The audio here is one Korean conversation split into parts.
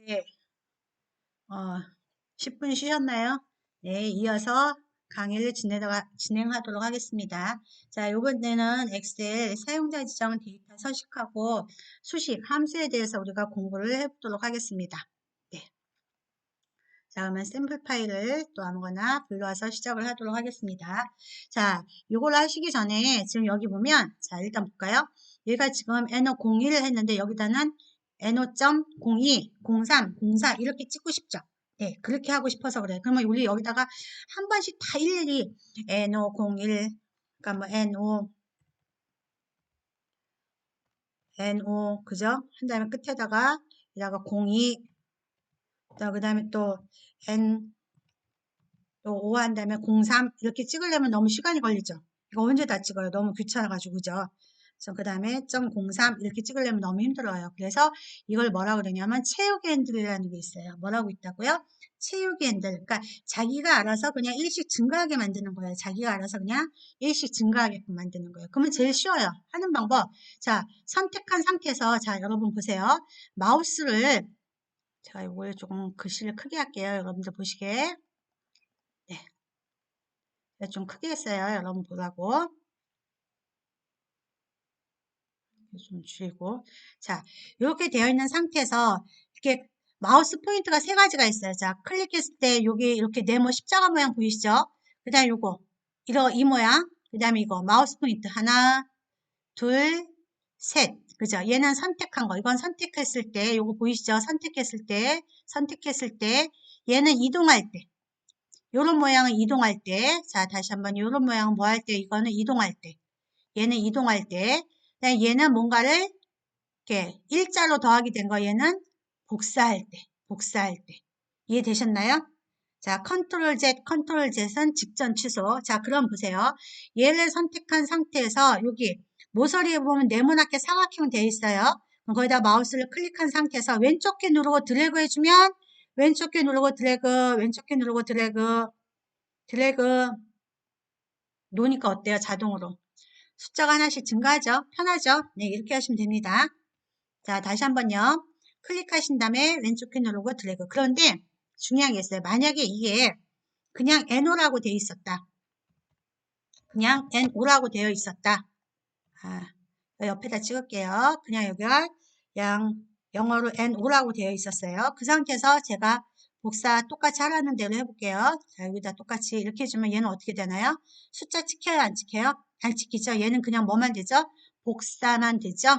네, 10분 쉬셨나요? 네, 이어서 강의를 진행하도록 하겠습니다. 자, 이번에는 엑셀 사용자 지정 데이터 서식하고 수식, 함수에 대해서 우리가 공부를 해보도록 하겠습니다. 네. 자, 그러면 샘플 파일을 또 아무거나 불러와서 시작을 하도록 하겠습니다. 자, 요걸 하시기 전에 지금 여기 보면, 자, 일단 볼까요? 얘가 지금 NO01을 했는데 여기다는 NO.02, 03, 04 이렇게 찍고 싶죠? 네, 그렇게 하고 싶어서 그래요. 그러면 우리 여기다가 한 번씩 다 일일이 NO01, 그러니까 뭐 NO, 그죠? 한 다음에 끝에다가, 여기다가 02, 그 다음에 또 N, 또 5 한 다음에 03 이렇게 찍으려면 너무 시간이 걸리죠. 이거 언제 다 찍어요? 너무 귀찮아가지고, 그죠? 그래서 그 다음에 .03 이렇게 찍으려면 너무 힘들어요. 그래서 이걸 뭐라 그러냐면 채우기 핸들이라는 게 있어요. 뭐라고 있다고요? 채우기 핸들. 그러니까 자기가 알아서 그냥 일씩 증가하게 만드는 거예요. 자기가 알아서 그냥 일씩 증가하게끔 만드는 거예요. 그러면 제일 쉬워요. 하는 방법. 자, 선택한 상태에서, 자, 여러분 보세요. 마우스를, 제가 이걸 조금 글씨를 크게 할게요. 여러분들 보시게. 네, 좀 크게 했어요. 여러분 보라고. 좀 줄이고. 자, 이렇게 되어 있는 상태에서 이렇게 마우스 포인트가 세 가지가 있어요. 자, 클릭했을 때 여기 이렇게 네모 십자가 모양 보이시죠? 그 다음에 요거, 이 모양. 그 다음에 이거 마우스 포인트 하나, 둘, 셋. 그죠? 얘는 선택한 거. 이건 선택했을 때, 요거 보이시죠? 선택했을 때, 얘는 이동할 때. 요런 모양은 이동할 때. 자, 다시 한번 요런 모양은 뭐 할 때? 이거는 이동할 때. 얘는 이동할 때, 얘는 뭔가를 이렇게 일자로 더하기 된 거, 얘는 복사할 때. 이해되셨나요? 자, 컨트롤 Z, 컨트롤 Z은 직전 취소. 자, 그럼 보세요. 얘를 선택한 상태에서 여기 모서리에 보면 네모나게 사각형 되어 있어요. 그럼 거기다 마우스를 클릭한 상태에서 왼쪽 키 누르고 드래그 해주면 왼쪽 키 누르고 드래그, 왼쪽 키 누르고 드래그 놓으니까 어때요? 자동으로. 숫자가 하나씩 증가하죠? 편하죠? 네, 이렇게 하시면 됩니다. 자, 다시 한번요. 클릭하신 다음에 왼쪽 키 누르고 드래그. 그런데 중요한 게 있어요. 만약에 이게 그냥 NO라고 되어 있었다. 그냥 NO라고 되어 있었다. 아, 옆에다 찍을게요. 그냥 여기가 영어로 NO라고 되어 있었어요. 그 상태에서 제가 복사 똑같이 하라는 대로 해볼게요. 자, 여기다 똑같이 이렇게 해주면 얘는 어떻게 되나요? 숫자 찍혀요? 안 찍혀요? 안 찍히죠? 얘는 그냥 뭐만 되죠? 복사만 되죠?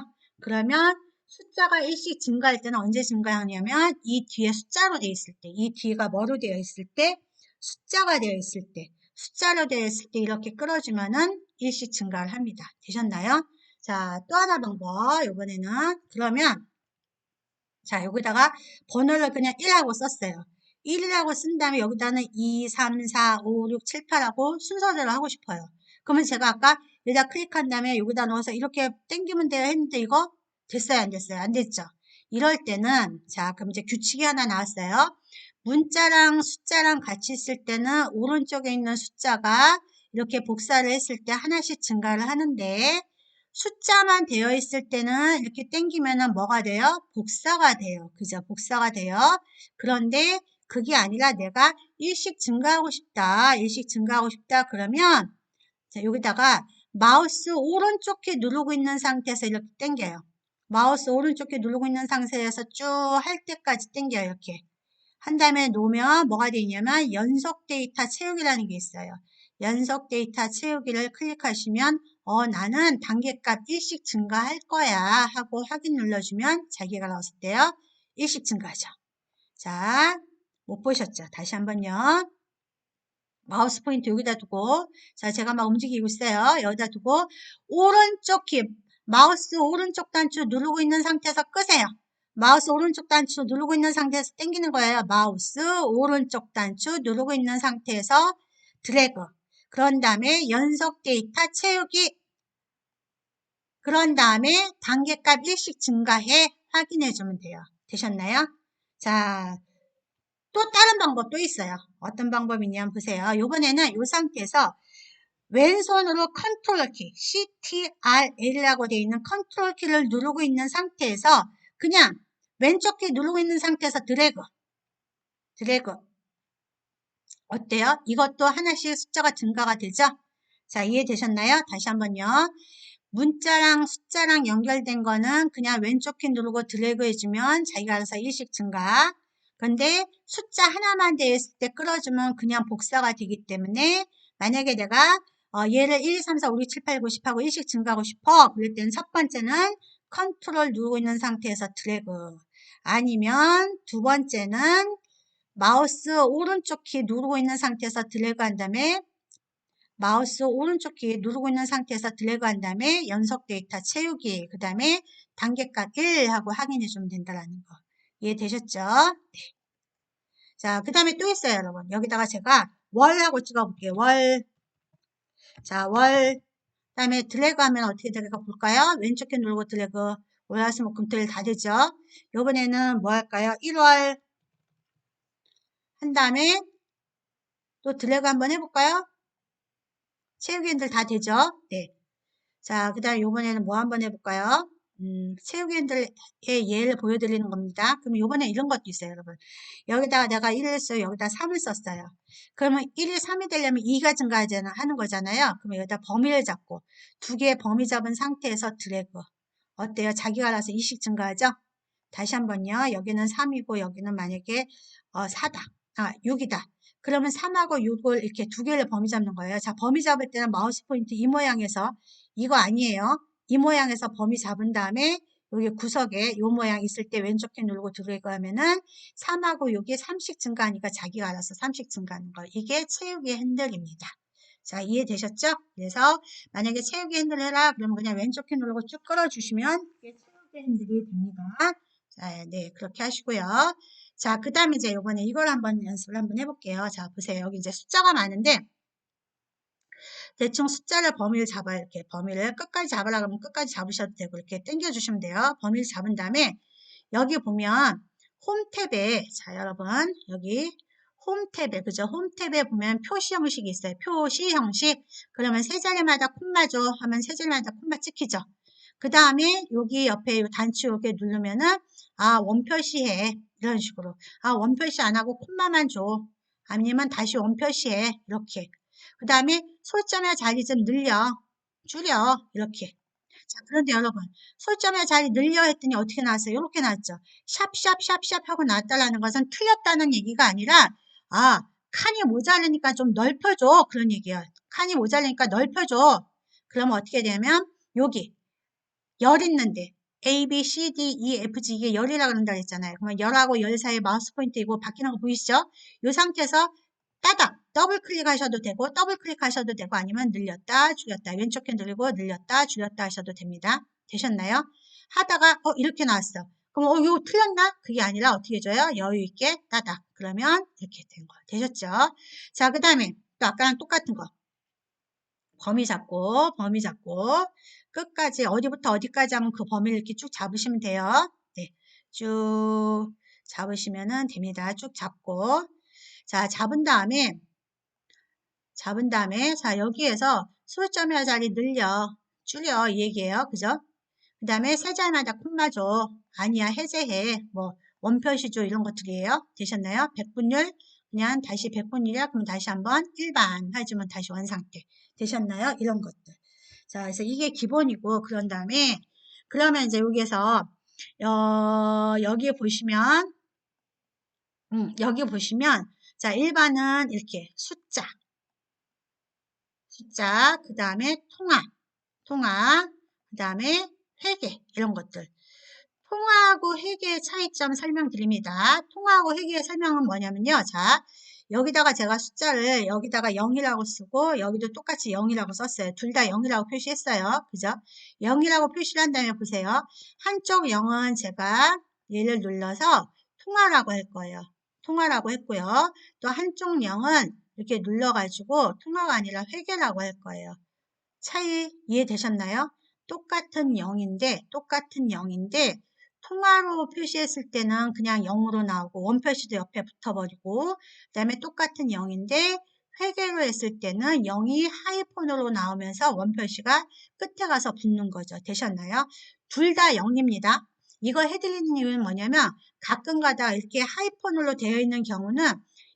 그러면 숫자가 일씩 증가할 때는 언제 증가하냐면 이 뒤에 숫자로 되어 있을 때, 이 뒤가 뭐로 되어 있을 때? 숫자가 되어 있을 때, 숫자로 되어 있을 때 이렇게 끌어주면은 일씩 증가를 합니다. 되셨나요? 자, 또 하나 방법. 이번에는 그러면 자, 여기다가 번호를 그냥 1하고 썼어요. 1이라고 쓴 다음에 여기다는 2, 3, 4, 5, 6, 7, 8하고 순서대로 하고 싶어요. 그러면 제가 아까 여기다 클릭한 다음에 여기다 넣어서 이렇게 당기면 돼요 했는데 이거 됐어요? 안 됐어요? 안 됐죠? 이럴 때는 자, 그럼 이제 규칙이 하나 나왔어요. 문자랑 숫자랑 같이 있을 때는 오른쪽에 있는 숫자가 이렇게 복사를 했을 때 하나씩 증가를 하는데 숫자만 되어 있을 때는 이렇게 땡기면은 뭐가 돼요? 복사가 돼요. 그죠? 복사가 돼요. 그런데 그게 아니라 내가 일씩 증가하고 싶다. 일씩 증가하고 싶다. 그러면 자, 여기다가 마우스 오른쪽 키 누르고 있는 상태에서 이렇게 땡겨요. 마우스 오른쪽 키 누르고 있는 상태에서 쭉 할 때까지 땡겨요. 이렇게. 한 다음에 놓으면 뭐가 되냐면 연속 데이터 채우기라는 게 있어요. 연속 데이터 채우기를 클릭하시면 나는 단계값 일씩 증가할 거야 하고 확인 눌러주면 자기가 나왔을 때요. 일씩 증가하죠. 자, 못 보셨죠? 다시 한번요. 마우스 포인트 여기다 두고 자, 제가 막 움직이고 있어요. 여기다 두고 오른쪽 키 마우스 오른쪽 단추 누르고 있는 상태에서 끄세요. 마우스 오른쪽 단추 누르고 있는 상태에서 당기는 거예요. 마우스 오른쪽 단추 누르고 있는 상태에서 드래그. 그런 다음에 연속 데이터 채우기. 그런 다음에 단계값 일씩 증가해 확인해 주면 돼요. 되셨나요? 자, 또 다른 방법도 있어요. 어떤 방법이냐면 보세요. 이번에는 이 상태에서 왼손으로 컨트롤 키, CTRL이라고 되어 있는 컨트롤 키를 누르고 있는 상태에서 그냥 왼쪽 키 누르고 있는 상태에서 드래그. 어때요? 이것도 하나씩 숫자가 증가가 되죠? 자, 이해되셨나요? 다시 한번요. 문자랑 숫자랑 연결된 거는 그냥 왼쪽 키 누르고 드래그 해주면 자기가 알아서 일씩 증가. 근데 숫자 하나만 되어 있을 때 끌어주면 그냥 복사가 되기 때문에 만약에 내가 얘를 1, 2, 3, 4, 5, 6, 7, 8, 9, 10 하고 일씩 증가하고 싶어. 그럴 때는 첫 번째는 컨트롤 누르고 있는 상태에서 드래그. 아니면 두 번째는 마우스 오른쪽 키 누르고 있는 상태에서 드래그 한 다음에 마우스 오른쪽 키 누르고 있는 상태에서 드래그 한 다음에 연속 데이터 채우기, 그 다음에 단계값 1 하고 확인해 주면 된다라는 거. 이해되셨죠? 네. 자, 그 다음에 또 있어요, 여러분. 여기다가 제가 월하고 찍어볼게요. 월. 자, 월. 그 다음에 드래그 하면 어떻게 될까 볼까요? 왼쪽 키 누르고 드래그. 월화수목금토일 다 되죠? 요번에는 뭐 할까요? 1월. 한 다음에 또 드래그 한번 해볼까요? 채우기들 다 되죠? 네. 자, 그 다음에 요번에는 뭐 한번 해볼까요? 채우기들의 예를 보여드리는 겁니다. 그럼 요번에 이런 것도 있어요, 여러분. 여기다가 내가 1을 써요. 여기다 3을 썼어요. 그러면 1이 3이 되려면 2가 증가하는 거잖아요. 그러면 여기다 범위를 잡고 두 개의 범위 잡은 상태에서 드래그. 어때요? 자기가 알아서 2씩 증가하죠? 다시 한번요. 여기는 3이고 여기는 만약에 4다. 6이다. 그러면 3하고 6을 이렇게 두 개를 범위 잡는 거예요. 자, 범위 잡을 때는 마우스 포인트 이 모양에서 이거 아니에요. 이 모양에서 범위 잡은 다음에 여기 구석에 이 모양 있을 때 왼쪽 키 누르고 드래그 하면은 3하고 6이 3씩 증가하니까 자기가 알아서 3씩 증가하는 거. 이게 채우기 핸들입니다. 자, 이해되셨죠? 그래서 만약에 채우기 핸들 해라 그러면 그냥 왼쪽 키 누르고 쭉 끌어주시면 이게 채우기 핸들이 됩니다. 자, 네, 그렇게 하시고요. 자, 그 다음에 이제 요번에 이걸 한번 연습을 한번 해볼게요. 자, 보세요. 여기 이제 숫자가 많은데, 대충 숫자를 범위를 잡아요. 이렇게 범위를 끝까지 잡으려고 하면 끝까지 잡으셔도 되고, 이렇게 당겨주시면 돼요. 범위를 잡은 다음에, 여기 보면, 홈 탭에, 자, 여러분, 여기, 홈 탭에, 그죠? 홈 탭에 보면 표시 형식이 있어요. 표시 형식. 그러면 세 자리마다 콤마 줘 하면 세 자리마다 콤마 찍히죠. 그 다음에 여기 옆에 단추 이렇게 누르면은 원표시해 이런 식으로 원표시 안 하고 콤마만 줘 아니면 다시 원표시해 이렇게 그 다음에 솔점의 자리 좀 늘려 줄여 이렇게 자 그런데 여러분 솔점의 자리 늘려 했더니 어떻게 나왔어요? 이렇게 나왔죠. 샵샵샵샵 하고 나왔다라는 것은 틀렸다는 얘기가 아니라 칸이 모자르니까 좀 넓혀줘 그런 얘기야. 칸이 모자르니까 넓혀줘. 그러면 어떻게 되면 여기 열 있는데 A, B, C, D, E, F, G 이게 열이라고 그런다 그랬잖아요. 그러면 열하고 열 사이에 마우스 포인트 이고 바뀌는 거 보이시죠? 이 상태에서 따닥 더블 클릭하셔도 되고 더블 클릭하셔도 되고 아니면 늘렸다 줄였다 왼쪽 키 누르고 늘렸다 줄였다 하셔도 됩니다. 되셨나요? 하다가 이렇게 나왔어. 그럼 이거 틀렸나? 그게 아니라 어떻게 해줘요? 여유 있게 따닥 그러면 이렇게 된 거 되셨죠? 자 그 다음에 또 아까랑 똑같은 거 범위 잡고 끝까지 어디부터 어디까지 하면 그 범위를 이렇게 쭉 잡으시면 돼요. 네, 쭉 잡으시면 됩니다. 쭉 잡고 자 잡은 다음에 자 여기에서 소점의 자리 늘려 줄여 이 얘기예요. 그죠? 그 다음에 세 자리마다 콤마 줘. 아니야 해제해. 뭐 원표시 줘 이런 것들이에요. 되셨나요? 백분율 그냥 다시 백분율이야. 그럼 다시 한번 일반 해주면 다시 원상태. 되셨나요? 이런 것들. 자, 그래서 이게 기본이고 그런 다음에 그러면 이제 여기에서 여기 보시면 자 일반은 이렇게 숫자 그 다음에 통화 그 다음에 회계 이런 것들 통화하고 회계의 차이점 설명드립니다. 통화하고 회계의 설명은 뭐냐면요. 자, 여기다가 제가 숫자를 여기다가 0이라고 쓰고 여기도 똑같이 0이라고 썼어요. 둘 다 0이라고 표시했어요. 그죠? 0이라고 표시를 한 다음에 보세요. 한쪽 0은 제가 얘를 눌러서 통화라고 할 거예요. 통화라고 했고요. 또 한쪽 0은 이렇게 눌러가지고 통화가 아니라 회계라고 할 거예요. 차이 이해되셨나요? 똑같은 0인데 통화로 표시했을 때는 그냥 0으로 나오고 원표시도 옆에 붙어버리고 그 다음에 똑같은 0인데 회계로 했을 때는 0이 하이폰으로 나오면서 원표시가 끝에 가서 붙는 거죠. 되셨나요? 둘 다 0입니다. 이거 해드리는 이유는 뭐냐면 가끔가다 이렇게 하이폰으로 되어 있는 경우는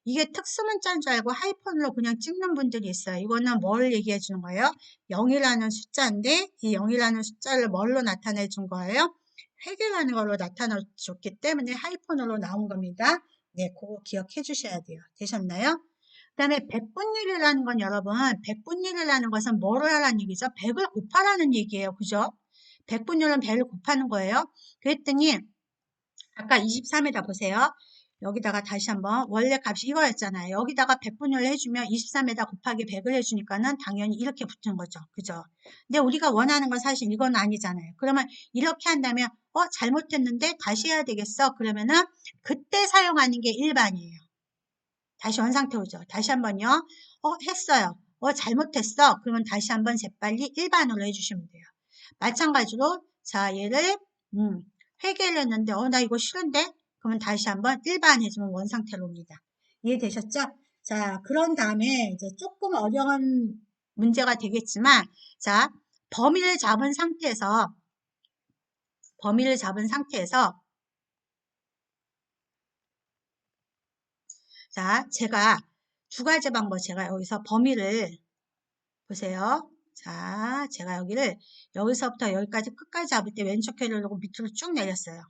이게 특수문자인 줄 알고 하이폰으로 그냥 찍는 분들이 있어요. 이거는 뭘 얘기해 주는 거예요? 0이라는 숫자인데 이 0이라는 숫자를 뭘로 나타내 준 거예요? 회계라는 걸로 나타내 줬기 때문에 하이폰으로 나온 겁니다. 네, 그거 기억해 주셔야 돼요. 되셨나요? 그 다음에 백분율이라는 건 여러분, 백분율이라는 것은 뭐를 하라는 얘기죠? 100을 곱하라는 얘기예요. 그죠? 백분율은 100을 곱하는 거예요. 그랬더니 아까 23에다 보세요. 여기다가 다시 한번 원래 값이 이거였잖아요. 여기다가 백분율을 해주면 23에다 곱하기 100을 해주니까는 당연히 이렇게 붙는 거죠. 그죠? 근데 우리가 원하는 건 사실 이건 아니잖아요. 그러면 이렇게 한다면 잘못했는데 다시 해야 되겠어. 그러면은 그때 사용하는 게 일반이에요. 다시 원상태 오죠. 다시 한번요. 했어요. 잘못했어. 그러면 다시 한번 재빨리 일반으로 해주시면 돼요. 마찬가지로 자 얘를 회계를 했는데 나 이거 싫은데? 그러면 다시 한번 일반 해주면 원상태로 옵니다. 이해되셨죠? 자 그런 다음에 이제 조금 어려운 문제가 되겠지만 자 범위를 잡은 상태에서 자 제가 두 가지 방법 제가 여기서 범위를 보세요. 자, 제가 여기를 여기서부터 여기까지 끝까지 잡을 때 왼쪽 혀를 놓고 밑으로 쭉 내렸어요.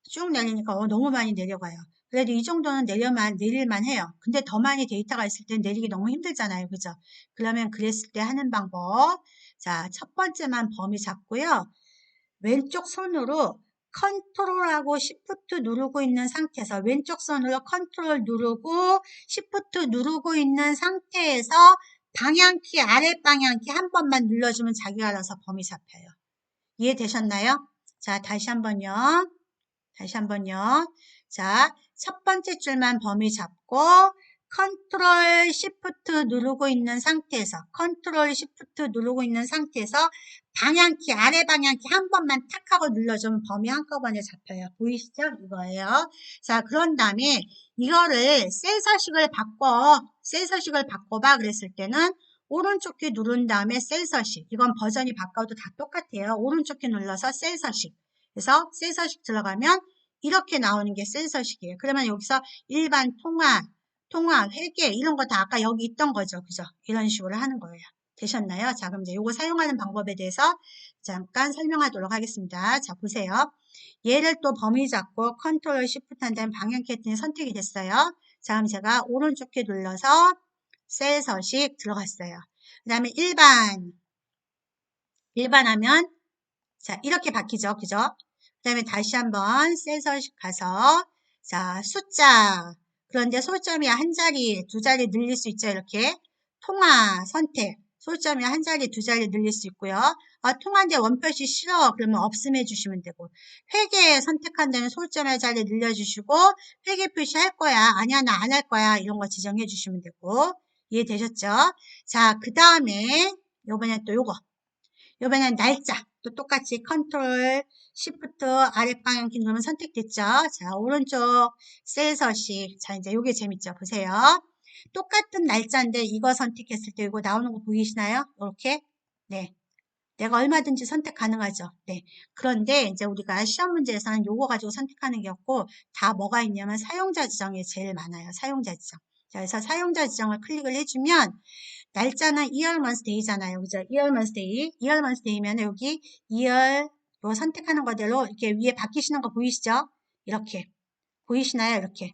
쭉 내리니까 너무 많이 내려가요. 그래도 이 정도는 내릴만 해요. 근데 더 많이 데이터가 있을 땐 내리기 너무 힘들잖아요. 그죠? 그러면 그랬을 때 하는 방법. 자, 첫 번째만 범위 잡고요. 왼쪽 손으로 컨트롤하고 시프트 누르고 있는 상태에서 왼쪽 손으로 컨트롤 누르고 시프트 누르고 있는 상태에서 방향키 아래 방향키 한 번만 눌러주면 자기가 알아서 범위 잡혀요. 이해되셨나요? 자 다시 한번요. 자 첫 번째 줄만 범위 잡고 컨트롤 시프트 누르고 있는 상태에서 방향키 아래 방향키 한 번만 탁 하고 눌러주면 범위 한꺼번에 잡혀요. 보이시죠? 이거예요. 자 그런 다음에 이거를 셀 서식을 바꿔봐 그랬을 때는 오른쪽 키 누른 다음에 셀 서식. 이건 버전이 바꿔도 다 똑같아요. 오른쪽 키 눌러서 셀 서식. 그래서 셀 서식 들어가면 이렇게 나오는 게 셀 서식이에요. 그러면 여기서 일반 통화, 회계 이런 거 다 아까 여기 있던 거죠. 그죠? 이런 식으로 하는 거예요. 되셨나요? 자, 그럼 이제 요거 사용하는 방법에 대해서 잠깐 설명하도록 하겠습니다. 자, 보세요. 얘를 또 범위 잡고 컨트롤 시프트 한 다음에 방향키 했더니 선택이 됐어요. 자, 그럼 제가 오른쪽 키 눌러서 셀 서식 들어갔어요. 그 다음에 일반 하면 자, 이렇게 바뀌죠. 그죠? 그 다음에 다시 한번 셀 서식 가서 자, 숫자 그런데 솔점이 한 자리, 두 자리 늘릴 수 있죠. 이렇게 통화 선택 솔점이 한 자리, 두 자리 늘릴 수 있고요. 통화인데 원표시 싫어. 그러면 없음 해주시면 되고 회계 선택한다면 솔점 한 자리 늘려주시고 회계 표시할 거야. 아니야 나 안 할 거야. 이런 거 지정해 주시면 되고 이해되셨죠? 자, 그 다음에 요번엔 날짜 또 똑같이 컨트롤 시프트 아랫방향키 누르면 선택됐죠. 자 오른쪽 셀 서식. 자 이제 요게 재밌죠. 보세요. 똑같은 날짜인데 이거 선택했을 때 이거 나오는 거 보이시나요? 이렇게 네 내가 얼마든지 선택 가능하죠. 네. 그런데 이제 우리가 시험 문제에서는 요거 가지고 선택하는 게 없고 다 뭐가 있냐면 사용자 지정이 제일 많아요. 사용자 지정. 자, 그래서 사용자 지정을 클릭을 해주면 날짜는 year, month, day잖아요. 그죠? year, month, day. year, month, day면 여기 year 요 선택하는 거대로 이렇게 위에 바뀌시는 거 보이시죠? 이렇게. 보이시나요? 이렇게.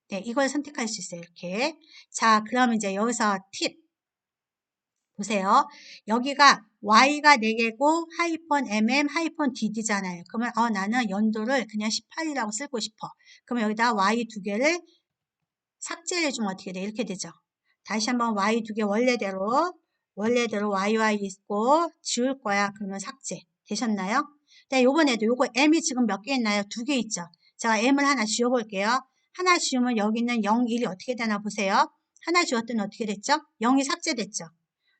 네, 이걸 선택할 수 있어요. 이렇게. 자, 그럼 이제 여기서 팁. 보세요. 여기가 y가 4개고 하이폰 mm 하이폰 dd잖아요. 그러면 나는 연도를 그냥 18이라고 쓰고 싶어. 그러면 여기다 y 2개를 삭제를 해주면 어떻게 돼? 이렇게 되죠. 다시 한번 y 2개 원래대로 yy 있고 지울 거야. 그러면 삭제. 되셨나요? 네, 요번에도 요거 m이 지금 몇 개 있나요? 2개 있죠. 제가 m을 하나 지워볼게요. 하나 지우면 여기는 0, 1이 어떻게 되나 보세요. 하나 지웠더니 어떻게 됐죠? 0이 삭제됐죠.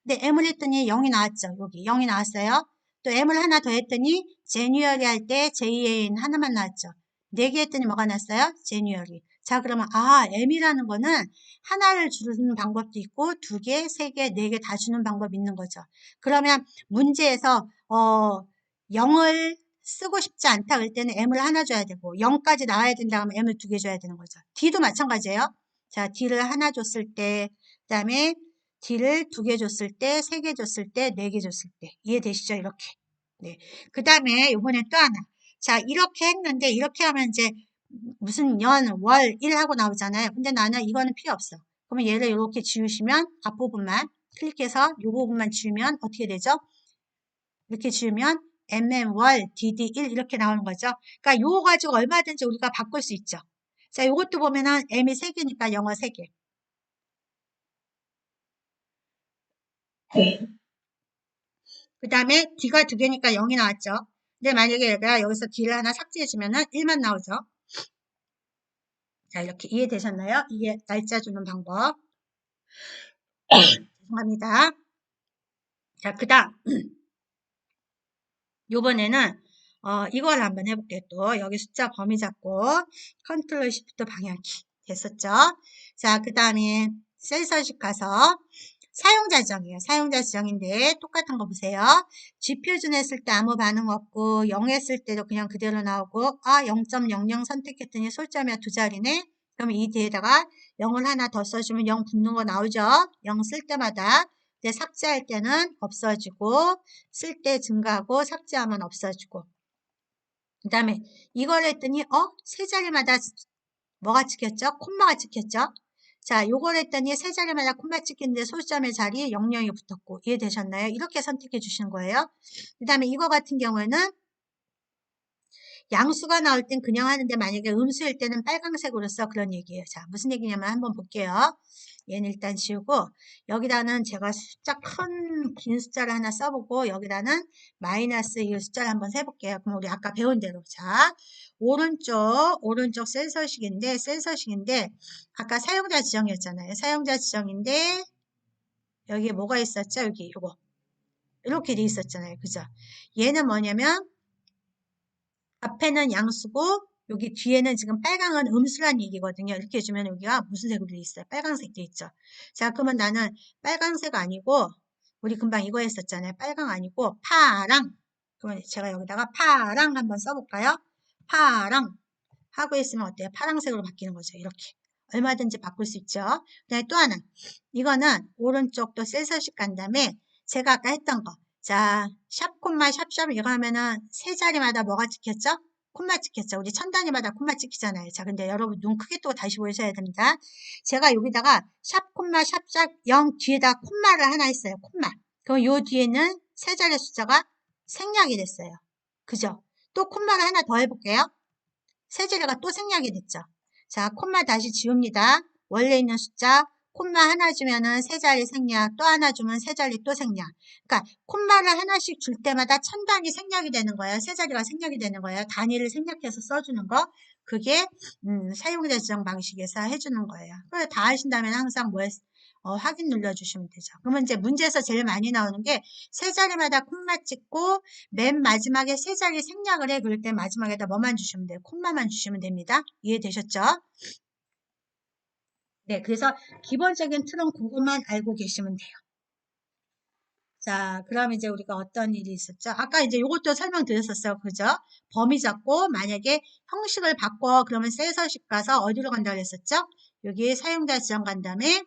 근데 m을 했더니 0이 나왔죠. 여기 0이 나왔어요. 또 m을 하나 더 했더니 제뉴얼이 할 때 JAN 하나만 나왔죠. 4개 했더니 뭐가 났어요? 제뉴얼이. 자 그러면 m이라는 거는 하나를 주는 방법도 있고 2개, 3개, 4개 다 주는 방법이 있는 거죠. 그러면 문제에서 0을 쓰고 싶지 않다 그럴 때는 m을 하나 줘야 되고 0까지 나와야 된다 하면 m을 2개 줘야 되는 거죠. d도 마찬가지예요. 자, d를 하나 줬을 때, 그 다음에 d를 2개 줬을 때, 3개 줬을 때, 4개 줬을 때. 이해되시죠? 이렇게. 네. 그 다음에 요번에 또 하나. 자, 이렇게 했는데 이렇게 하면 이제 무슨 년, 월, 일 하고 나오잖아요. 근데 나는 이거는 필요 없어. 그러면 얘를 이렇게 지우시면 앞부분만 클릭해서 이 부분만 지우면 어떻게 되죠? 이렇게 지우면 월, dd1 이렇게 나오는 거죠. 그러니까 요거 가지고 얼마든지 우리가 바꿀 수 있죠. 자, 요것도 보면은 m이 3개니까 영어 3개. 그 다음에 d가 2개니까 0이 나왔죠. 근데 만약에 얘가 여기서 d를 하나 삭제해주면은 1만 나오죠. 자, 이렇게 이해되셨나요? 이게 날짜 주는 방법. 죄송합니다. 자, 그 다음. 요번에는 이걸 한번 해볼게요. 또 여기 숫자 범위 잡고 컨트롤 시프트 방향키 됐었죠? 자, 그 다음에 셀 서식 가서 사용자 지정이에요. 사용자 지정인데 똑같은 거 보세요. G 표준 했을 때 아무 반응 없고 0 했을 때도 그냥 그대로 나오고 0.00 선택했더니 솔점이 2자리네. 그러면 이 뒤에다가 0을 하나 더 써주면 0 붙는 거 나오죠? 0 쓸 때마다 근데 삭제할 때는 없어지고 쓸 때 증가하고 삭제하면 없어지고 그 다음에 이걸 했더니 세 자리마다 뭐가 찍혔죠? 콤마가 찍혔죠? 자, 요걸 했더니 세 자리마다 콤마 찍혔는데 소수점의 자리에 00이 붙었고 이해되셨나요? 이렇게 선택해 주시는 거예요. 그 다음에 이거 같은 경우에는 양수가 나올 땐 그냥 하는데 만약에 음수일 때는 빨강색으로 써 그런 얘기예요. 자, 무슨 얘기냐면 한번 볼게요. 얘는 일단 지우고 여기다는 제가 숫자 큰 긴 숫자를 하나 써보고 여기다는 마이너스 이 숫자를 한번 세볼게요. 그럼 우리 아까 배운 대로 자 오른쪽 셀 서식인데 아까 사용자 지정이었잖아요. 사용자 지정인데 여기에 뭐가 있었죠? 여기 요거 이렇게 돼 있었잖아요. 그죠? 얘는 뭐냐면 앞에는 양수고 여기 뒤에는 지금 빨강은 음수란 얘기거든요. 이렇게 해주면 여기가 무슨 색으로 돼 있어요? 빨강색 돼 있죠. 자, 그러면 나는 빨강색 아니고 우리 금방 이거 했었잖아요. 빨강 아니고 파랑. 그러면 제가 여기다가 파랑 한번 써볼까요? 파랑 하고 있으면 어때요? 파랑색으로 바뀌는 거죠. 이렇게. 얼마든지 바꿀 수 있죠. 그다음에 또 하나. 이거는 오른쪽도 셀 서식 간 다음에 제가 아까 했던 거. 자, 샵, 콤마, 샵 이거 하면은 세 자리마다 뭐가 찍혔죠? 콤마 찍혔죠. 우리 천 단위마다 콤마 찍히잖아요. 자, 근데 여러분 눈 크게 뜨고 다시 보셔야 됩니다. 제가 여기다가 샵, 콤마, 샵, 0 뒤에다 콤마를 하나 했어요. 콤마. 그럼 요 뒤에는 세 자리 숫자가 생략이 됐어요. 그죠? 또 콤마를 하나 더 해볼게요. 세 자리가 또 생략이 됐죠. 자, 콤마 다시 지웁니다. 원래 있는 숫자 콤마 하나 주면은 세 자리 생략, 또 하나 주면 세 자리 또 생략. 그러니까 콤마를 하나씩 줄 때마다 천 단위 생략이 되는 거예요. 세 자리가 생략이 되는 거예요. 단위를 생략해서 써주는 거. 그게 사용자 지정 방식에서 해주는 거예요. 그걸 다 하신다면 항상 확인 눌러주시면 되죠. 그러면 이제 문제에서 제일 많이 나오는 게 세 자리마다 콤마 찍고 맨 마지막에 세 자리 생략을 해. 그럴 때 마지막에다 뭐만 주시면 돼요? 콤마만 주시면 됩니다. 이해되셨죠? 네, 그래서 기본적인 틀은 그것만 알고 계시면 돼요. 자, 그럼 이제 우리가 어떤 일이 있었죠? 아까 이제 이것도 설명드렸었어요. 그죠? 범위 잡고 만약에 형식을 바꿔 그러면 셀 서식 가서 어디로 간다고 했었죠? 여기 사용자 지정 간 다음에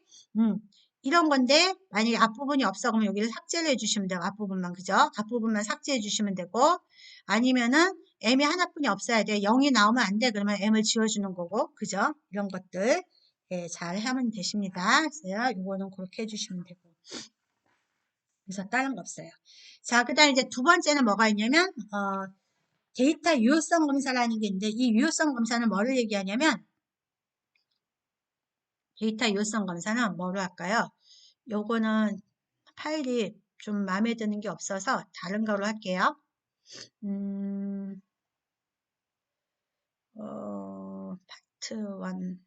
이런 건데 만약에 앞부분이 없어 그러면 여기를 삭제를 해주시면 돼요. 앞부분만 그죠? 앞부분만 삭제해 주시면 되고 아니면은 m이 하나뿐이 없어야 돼. 0이 나오면 안 돼. 그러면 m을 지워주는 거고 그죠? 이런 것들 예, 잘 하면 되십니다. 그래서 이거는 그렇게 해주시면 되고 그래서 다른 거 없어요. 자, 그 다음에 이제 두 번째는 뭐가 있냐면 데이터 유효성 검사라는 게 있는데 이 유효성 검사는 뭐를 얘기하냐면 데이터 유효성 검사는 뭐로 할까요? 요거는 파일이 좀 마음에 드는 게 없어서 다른 거로 할게요. 파트 1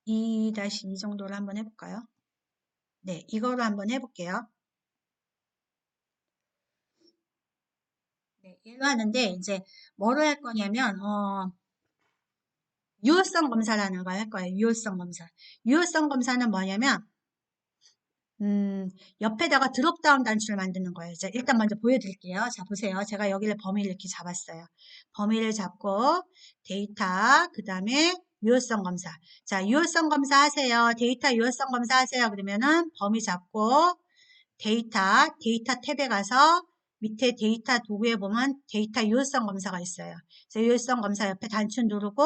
2-2 정도로 한번 해볼까요? 네, 이거로 한번 해볼게요. 네, 얘로 하는데 이제 뭐로 할 거냐면 유효성 검사라는 걸 할 거예요. 유효성 검사. 유효성 검사는 뭐냐면 옆에다가 드롭다운 단추를 만드는 거예요. 자, 일단 먼저 보여드릴게요. 자, 보세요. 제가 여기를 범위를 이렇게 잡았어요. 범위를 잡고 데이터, 그 다음에 유효성 검사. 자, 유효성 검사 하세요. 데이터 유효성 검사 하세요. 그러면은 범위 잡고 데이터 탭에 가서 밑에 데이터 도구에 보면 데이터 유효성 검사가 있어요. 그래서 유효성 검사 옆에 단추 누르고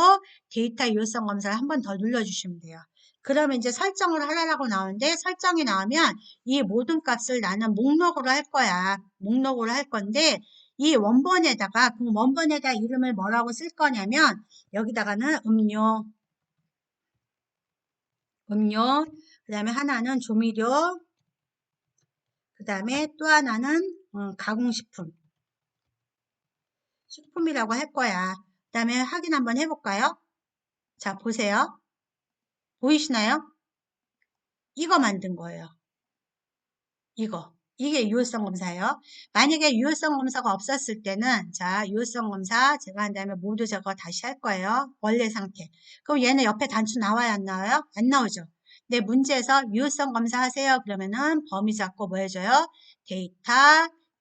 데이터 유효성 검사를 한 번 더 눌러주시면 돼요. 그러면 이제 설정을 하라고 나오는데 설정이 나오면 이 모든 값을 나는 목록으로 할 거야. 목록으로 할 건데 이 원본에다가 그 원본에다 이름을 뭐라고 쓸 거냐면 여기다가는 음료, 그 다음에 하나는 조미료, 그 다음에 또 하나는 가공식품. 식품이라고 할 거야. 그 다음에 확인 한번 해볼까요? 자, 보세요. 보이시나요? 이거 만든 거예요. 이게 유효성 검사예요. 만약에 유효성 검사가 없었을 때는 자, 유효성 검사 제가 한 다음에 모두 저거 다시 할 거예요. 원래 상태. 그럼 얘는 옆에 단추 나와요? 안 나와요? 안 나오죠. 근데 문제에서 유효성 검사 하세요. 그러면은 범위 잡고 뭐 해줘요? 데이터,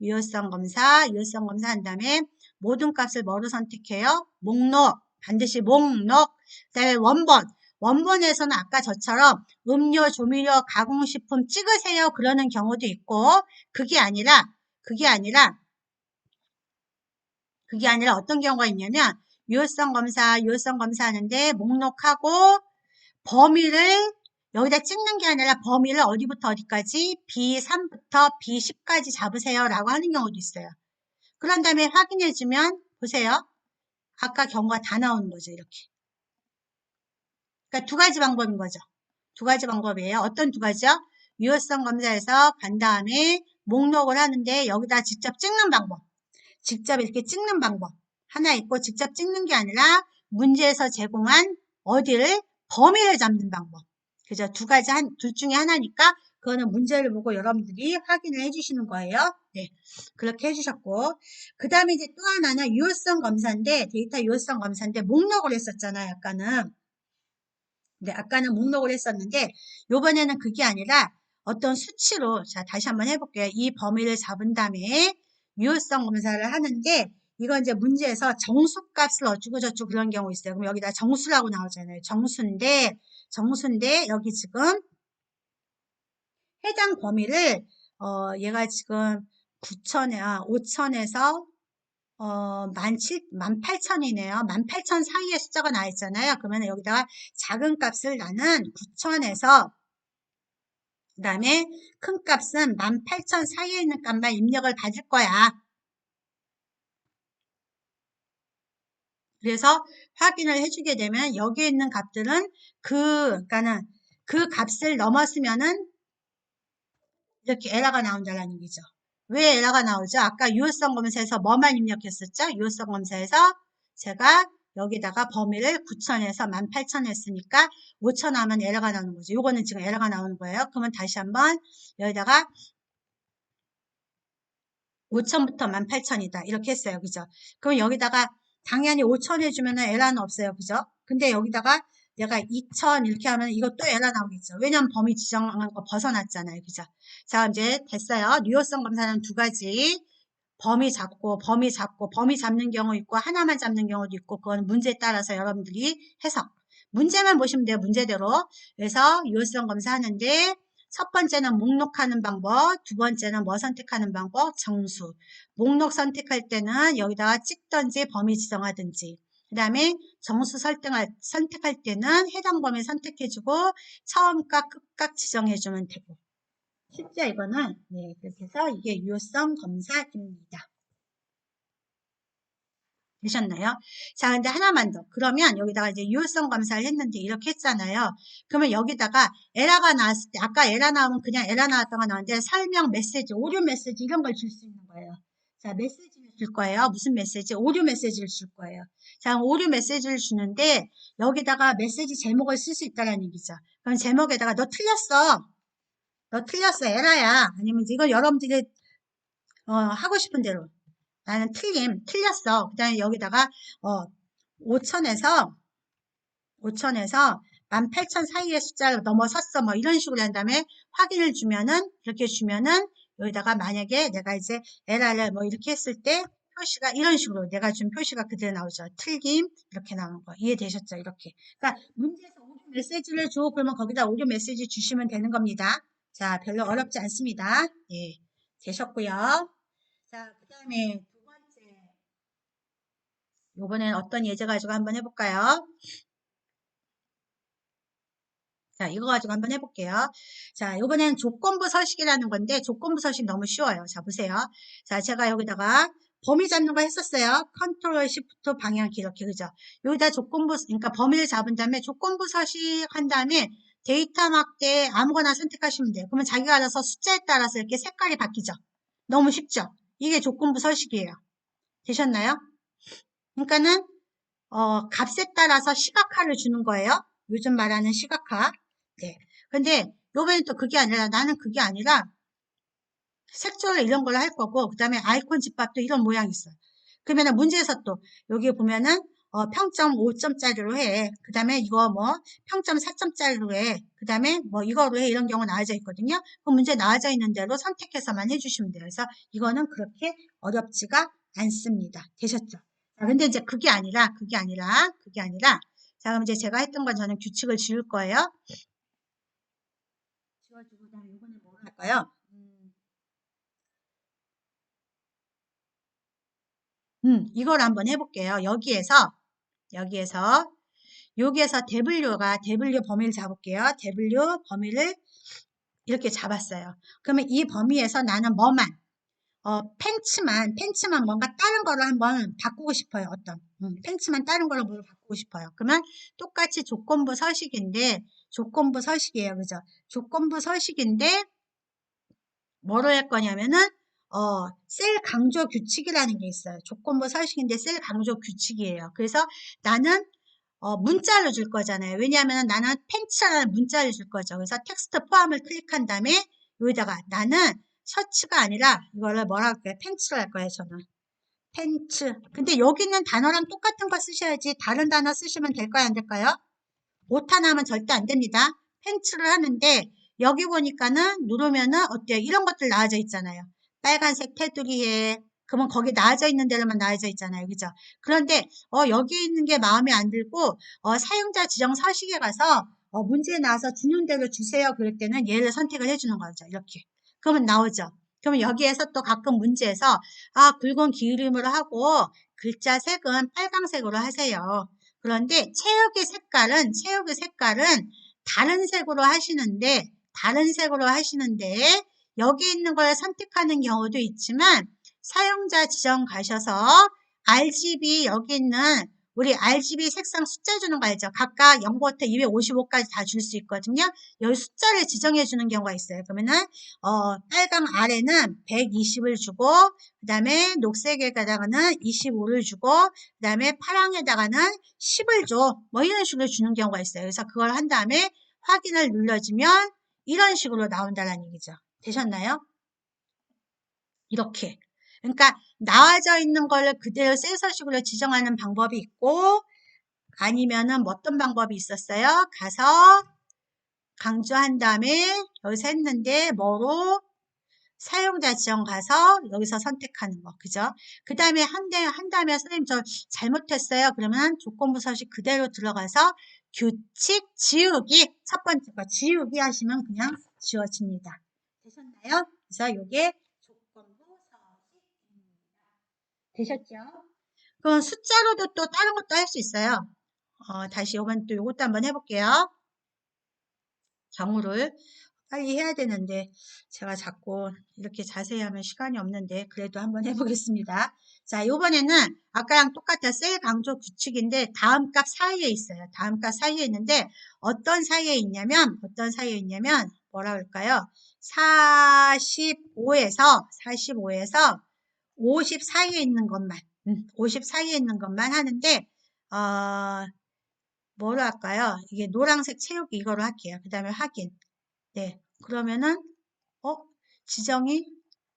유효성 검사 한 다음에 모든 값을 뭐로 선택해요? 목록. 반드시 목록. 그 다음에 원본에서는 아까 저처럼 음료, 조미료, 가공식품 찍으세요. 그러는 경우도 있고, 그게 아니라 어떤 경우가 있냐면, 유효성 검사 하는데, 목록하고, 범위를, 여기다 찍는 게 아니라 범위를 어디부터 어디까지? B3부터 B10까지 잡으세요. 라고 하는 경우도 있어요. 그런 다음에 확인해주면, 보세요. 아까 경우가 다 나오는 거죠. 이렇게. 그러니까 두 가지 방법인 거죠. 두 가지 방법이에요. 어떤 두 가지요? 유효성 검사에서 간 다음에 목록을 하는데 여기다 직접 찍는 방법. 직접 이렇게 찍는 방법. 하나 있고 직접 찍는 게 아니라 문제에서 제공한 어디를 범위를 잡는 방법. 그죠? 두 가지 둘 중에 하나니까 그거는 문제를 보고 여러분들이 확인을 해주시는 거예요. 네. 그렇게 해주셨고. 그 다음에 이제 또 하나는 유효성 검사인데 데이터 유효성 검사인데 목록을 했었잖아요. 아까는. 네, 아까는 목록을 했었는데 요번에는 그게 아니라 어떤 수치로 자 다시 한번 해볼게요. 이 범위를 잡은 다음에 유효성 검사를 하는데 이건 이제 문제에서 정수값을 어쩌고 저쩌고 그런 경우 있어요. 그럼 여기다 정수라고 나오잖아요. 정수인데 여기 지금 해당 범위를 얘가 지금 5천에서 18,000이네요. 18,000 사이의 숫자가 나와 있잖아요. 그러면 여기다가 작은 값을 나는 9,000에서 그 다음에 큰 값은 18,000 사이에 있는 값만 입력을 받을 거야. 그래서 확인을 해주게 되면 여기에 있는 값들은 그러니까는 그 값을 넘었으면은 이렇게 에러가 나온다는 얘기죠. 왜 에러가 나오죠? 아까 유효성 검사에서 뭐만 입력했었죠? 유효성 검사에서 제가 여기다가 범위를 9,000에서 18,000 했으니까 5,000 하면 에러가 나오는 거죠. 요거는 지금 에러가 나오는 거예요. 그러면 다시 한번 여기다가 5,000부터 18,000이다. 이렇게 했어요. 그죠? 그럼 여기다가 당연히 5,000 해주면 에러는 없어요. 그죠? 근데 여기다가 내가 2,000 이렇게 하면 이것도 에러 나오겠죠. 왜냐면 범위 지정한 거 벗어났잖아요. 그죠? 자, 이제 됐어요. 유효성 검사는 두 가지. 범위 잡는 경우 있고 하나만 잡는 경우도 있고 그건 문제에 따라서 여러분들이 해석. 문제만 보시면 돼요. 문제대로. 그래서 유효성 검사하는데 첫 번째는 목록하는 방법, 두 번째는 뭐 선택하는 방법, 정수. 목록 선택할 때는 여기다가 찍든지 범위 지정하든지. 그 다음에 정수 선택할 때는 해당 범위 선택해주고 처음값, 끝값 지정해주면 되고. 쉽죠, 이거는? 네, 그렇게 해서 이게 유효성 검사입니다. 되셨나요? 자, 근데 하나만 더. 그러면 여기다가 이제 유효성 검사를 했는데 이렇게 했잖아요. 그러면 여기다가 에러가 나왔을 때, 아까 에러 나오면 그냥 에러 나왔다가 나왔는데 설명 메시지, 오류 메시지 이런 걸 줄 수 있는 거예요. 자, 메시지를 줄 거예요. 무슨 메시지? 오류 메시지를 줄 거예요. 자, 오류 메시지를 주는데 여기다가 메시지 제목을 쓸 수 있다는 얘기죠. 그럼 제목에다가 너 틀렸어, 에러야. 아니면 이거 여러분들이 하고 싶은 대로. 나는 틀렸어. 그 다음에 여기다가, 5천에서 18,000 사이의 숫자를 넘어섰어. 뭐 이런 식으로 한 다음에 확인을 주면은, 이렇게 주면은 여기다가 만약에 내가 이제 LRR 뭐 이렇게 했을 때 표시가 이런 식으로 내가 준 표시가 그대로 나오죠. 틀림 이렇게 나오는 거 이해되셨죠? 이렇게. 그러니까 문제에서 오류 메시지를 줘. 그러면 거기다 오류 메시지 주시면 되는 겁니다. 자, 별로 어렵지 않습니다. 예, 되셨고요. 자, 그 다음에 두 번째. 요번엔 어떤 예제 가지고 한번 해볼까요? 자, 이거 가지고 한번 해볼게요. 자, 요번엔 조건부 서식이라는 건데, 조건부 서식 너무 쉬워요. 자, 보세요. 자, 제가 여기다가 범위 잡는 거 했었어요. 컨트롤 시프트 방향키 이렇게, 그죠? 여기다 조건부, 그러니까 범위를 잡은 다음에 조건부 서식 한 다음에 데이터 막대 아무거나 선택하시면 돼요. 그러면 자기가 알아서 숫자에 따라서 이렇게 색깔이 바뀌죠? 너무 쉽죠? 이게 조건부 서식이에요. 되셨나요? 그러니까는, 값에 따라서 시각화를 주는 거예요. 요즘 말하는 시각화. 네. 근데 요번엔 또 그게 아니라 나는 그게 아니라 색조를 이런 걸로 할 거고 그다음에 아이콘 집합도 이런 모양이 있어요. 그러면은 문제에서 또 여기 보면은 평점 5점짜리로 해. 그다음에 이거 뭐 평점 4점짜리로 해. 그다음에 뭐 이거로 해. 이런 경우 나와져 있거든요. 그 문제 나와져 있는 대로 선택해서만 해주시면 돼요. 그래서 이거는 그렇게 어렵지가 않습니다. 되셨죠? 자, 근데 이제 그게 아니라 자, 그럼 이제 제가 했던 건 저는 규칙을 지울 거예요. 지워주고 그다음에 이거는 뭐 할까요? 이걸 한번 해볼게요. 여기에서 W 범위를 잡을게요. W 범위를 이렇게 잡았어요. 그러면 이 범위에서 나는 뭐만, 펜츠만 뭔가 다른 거로 한번 바꾸고 싶어요. 펜츠만 다른 걸로 뭘 바꾸고 싶어요. 그러면 똑같이 조건부 서식이에요. 그죠? 조건부 서식인데, 뭐로 할 거냐면은 셀 강조 규칙이라는 게 있어요. 조건부 서식인데 셀 강조 규칙이에요. 그래서 나는 문자를 줄 거잖아요. 왜냐하면 나는 펜츠라는 문자를 줄 거죠. 그래서 텍스트 포함을 클릭한 다음에 여기다가 나는 셔츠가 아니라 이거를 뭐라 할까요? 펜츠로 할 거예요. 저는 펜츠. 근데 여기 있는 단어랑 똑같은 거 쓰셔야지 다른 단어 쓰시면 될까요? 안 될까요? 오타 나면 절대 안 됩니다. 펜츠를 하는데 여기 보니까는 누르면은 어때요? 이런 것들 나와져 있잖아요. 빨간색 테두리에 그러면 거기 나와져 있는 대로만 나와져 있잖아요. 그죠? 그런데 여기 있는 게 마음에 안 들고 사용자 지정 서식에 가서 문제에 나와서 주는 대로 주세요. 그럴 때는 얘를 선택을 해주는 거죠. 이렇게. 그러면 나오죠. 그러면 여기에서 또 가끔 문제에서 굵은 기울임으로 하고 글자 색은 빨강색으로 하세요. 그런데 체육의 색깔은 다른 색으로 하시는데 여기 있는 걸 선택하는 경우도 있지만 사용자 지정 가셔서 RGB 여기 있는 우리 RGB 색상 숫자 주는 거 알죠? 각각 0부터 255까지 다 줄 수 있거든요. 여기 숫자를 지정해 주는 경우가 있어요. 그러면은 빨강 아래는 120을 주고 그 다음에 녹색에다가는 25를 주고 그 다음에 파랑에다가는 10을 줘. 뭐 이런 식으로 주는 경우가 있어요. 그래서 그걸 한 다음에 확인을 눌러주면 이런 식으로 나온다는 얘기죠. 되셨나요? 이렇게. 그러니까 나와져 있는 거를 그대로 셀서식으로 지정하는 방법이 있고 아니면은 어떤 방법이 있었어요? 가서 강조한 다음에 여기서 했는데 뭐로 사용자 지정 가서 여기서 선택하는 거. 그죠? 그 다음에 한 다음에 선생님 저 잘못했어요. 그러면 조건부 서식 그대로 들어가서 규칙 지우기 첫 번째 거 지우기 하시면 그냥 지워집니다. 되셨나요? 그래서 이게 조건부 서식입니다. 되셨죠? 그럼 숫자로도 또 다른 것도 할 수 있어요. 다시 이번 또 이것도 한번 해볼게요. 경우를 빨리 해야 되는데 제가 자꾸 이렇게 자세히 하면 시간이 없는데 그래도 한번 해보겠습니다. 자, 이번에는 아까랑 똑같아 셀 강조 규칙인데 다음 값 사이에 있어요. 다음 값 사이에 있는데 어떤 사이에 있냐면 뭐라 그럴까요? 45에서 50 사이에 있는 것만 50 사이에 있는 것만 하는데 뭐로 할까요? 이게 노란색 채우기 이거로 할게요. 그 다음에 확인. 네. 그러면은, 지정이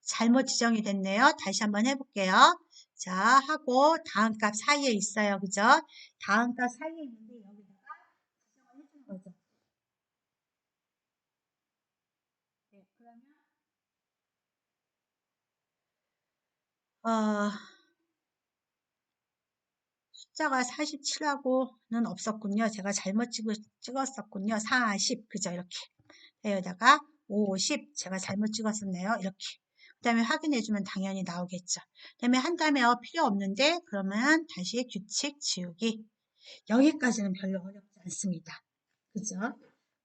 잘못 지정이 됐네요. 다시 한번 해볼게요. 자, 하고 다음 값 사이에 있어요. 그죠? 다음 값 사이에 있는데 여기다가 지정을 해주는 거죠. 어, 숫자가 47하고는 없었군요. 제가 잘못 찍었었군요. 40, 그죠? 이렇게. 여기다가 50, 제가 잘못 찍었었네요. 이렇게. 그 다음에 확인해주면 당연히 나오겠죠. 그 다음에 한 다음에 필요 없는데, 그러면 다시 규칙 지우기. 여기까지는 별로 어렵지 않습니다. 그죠?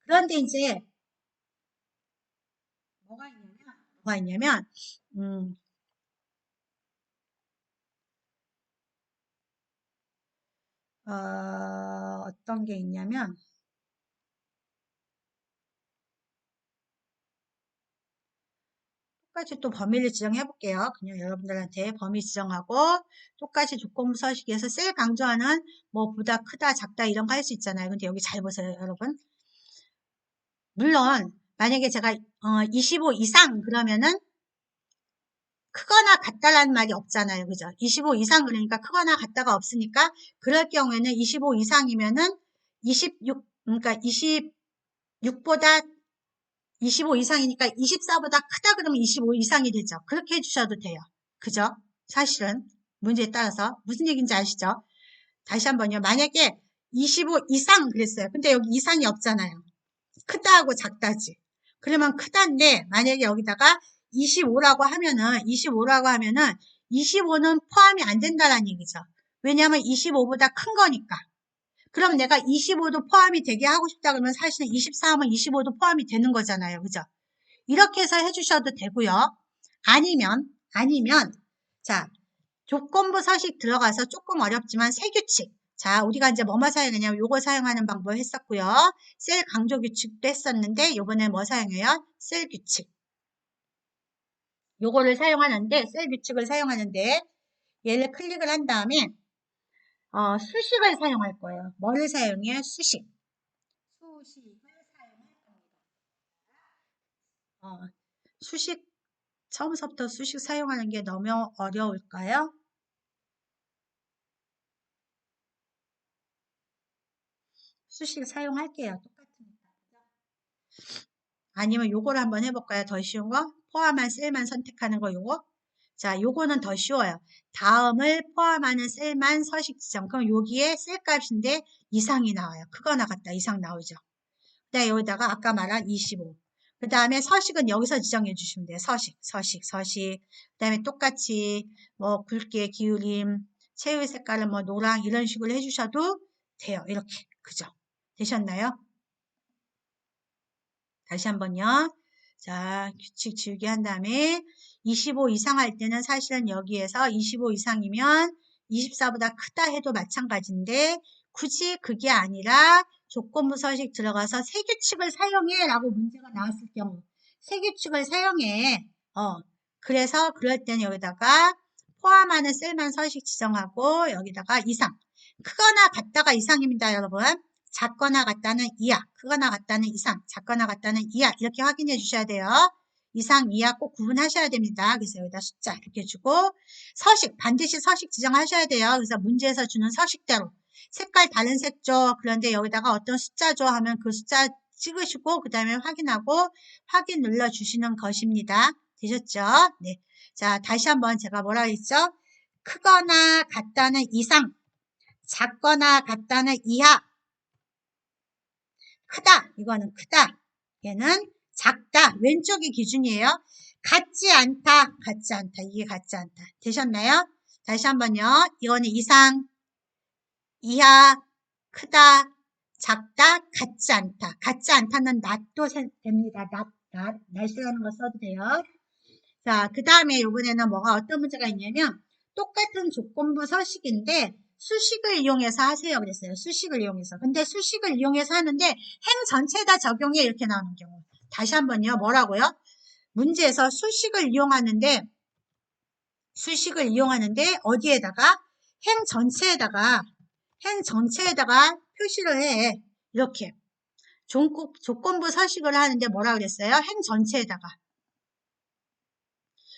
그런데 이제, 뭐가 있냐면, 음, 어떤 게 있냐면, 똑같이 또 범위를 지정해 볼게요. 그냥 여러분들한테 범위 지정하고 똑같이 조건부 서식에서 셀 강조하는 뭐 보다 크다 작다 이런 거 할 수 있잖아요. 근데 여기 잘 보세요, 여러분. 물론 만약에 제가 25 이상 그러면은 크거나 같다라는 말이 없잖아요. 그죠? 25 이상 그러니까 크거나 같다가 없으니까 그럴 경우에는 25 이상이면은 26 그러니까 26보다 25 이상이니까 24보다 크다 그러면 25 이상이 되죠. 그렇게 해주셔도 돼요. 그죠? 사실은 문제에 따라서 무슨 얘기인지 아시죠? 다시 한번요. 만약에 25 이상 그랬어요. 근데 여기 이상이 없잖아요. 크다하고 작다지. 그러면 크다인데 만약에 여기다가 25라고 하면은 25는 포함이 안 된다는 얘기죠. 왜냐하면 25보다 큰 거니까. 그럼 내가 25도 포함이 되게 하고 싶다 그러면 사실은 24 하면 25도 포함이 되는 거잖아요. 그죠? 이렇게 해서 해주셔도 되고요. 아니면, 자, 조건부 서식 들어가서 조금 어렵지만 세규칙. 자, 우리가 이제 뭐뭐 사용하냐면 요거 사용하는 방법 했었고요. 셀 강조 규칙도 했었는데 요번에 뭐 사용해요? 셀 규칙. 요거를 사용하는데 셀 규칙을 사용하는데 얘를 클릭을 한 다음에 수식을 사용할 거예요. 뭐를 사용해요? 수식을 사용할 겁니다. 어, 수식 처음부터 수식 사용하는 게 너무 어려울까요? 수식 사용할게요. 똑같으니까. 아니면 요거를 한번 해볼까요? 더 쉬운 거? 포함한 셀만 선택하는 거 요거? 자, 요거는 더 쉬워요. 다음을 포함하는 셀만 서식 지정. 그럼 여기에 셀 값인데 이상이 나와요. 크거나 같다 이상 나오죠. 그다음에 여기다가 아까 말한 25. 그 다음에 서식은 여기서 지정해 주시면 돼요. 서식. 그 다음에 똑같이 뭐 굵게 기울임, 체의 색깔은 뭐 노랑 이런 식으로 해주셔도 돼요. 이렇게. 그죠? 되셨나요? 다시 한번요. 자, 규칙 지우기 한 다음에 25 이상 할 때는 사실은 여기에서 25 이상이면 24보다 크다 해도 마찬가지인데 굳이 그게 아니라 조건부 서식 들어가서 세규칙을 사용해 라고 문제가 나왔을 경우 세규칙을 사용해. 그래서 그럴 때는 여기다가 포함하는 셀만 서식 지정하고 여기다가 이상. 크거나 같다가 이상입니다, 여러분. 작거나 같다는 이하, 크거나 같다는 이상, 작거나 같다는 이하 이렇게 확인해 주셔야 돼요. 이상, 이하 꼭 구분하셔야 됩니다. 그래서 여기다 숫자 이렇게 주고 서식, 반드시 서식 지정하셔야 돼요. 그래서 문제에서 주는 서식대로 색깔 다른 색 줘. 그런데 여기다가 어떤 숫자 줘 하면 그 숫자 찍으시고 그 다음에 확인하고 확인 눌러주시는 것입니다. 되셨죠? 네. 자, 다시 한번 제가 뭐라 했죠? 크거나 같다는 이상, 작거나 같다는 이하, 크다. 이거는 크다. 얘는 작다. 왼쪽이 기준이에요. 같지 않다. 같지 않다. 이게 같지 않다. 되셨나요? 다시 한번요. 이거는 이상, 이하, 크다, 작다, 같지 않다. 같지 않다는 낫도 됩니다. 날씨라는 거 써도 돼요. 자, 그 다음에 이번에는 뭐가 어떤 문제가 있냐면 똑같은 조건부 서식인데 수식을 이용해서 하세요 그랬어요. 수식을 이용해서. 근데 수식을 이용해서 하는데 행 전체에다 적용해 이렇게 나오는 경우. 다시 한번요. 뭐라고요? 문제에서 수식을 이용하는데 어디에다가 행 전체에다가 표시를 해. 이렇게. 조건부 서식을 하는데 뭐라 그랬어요? 행 전체에다가.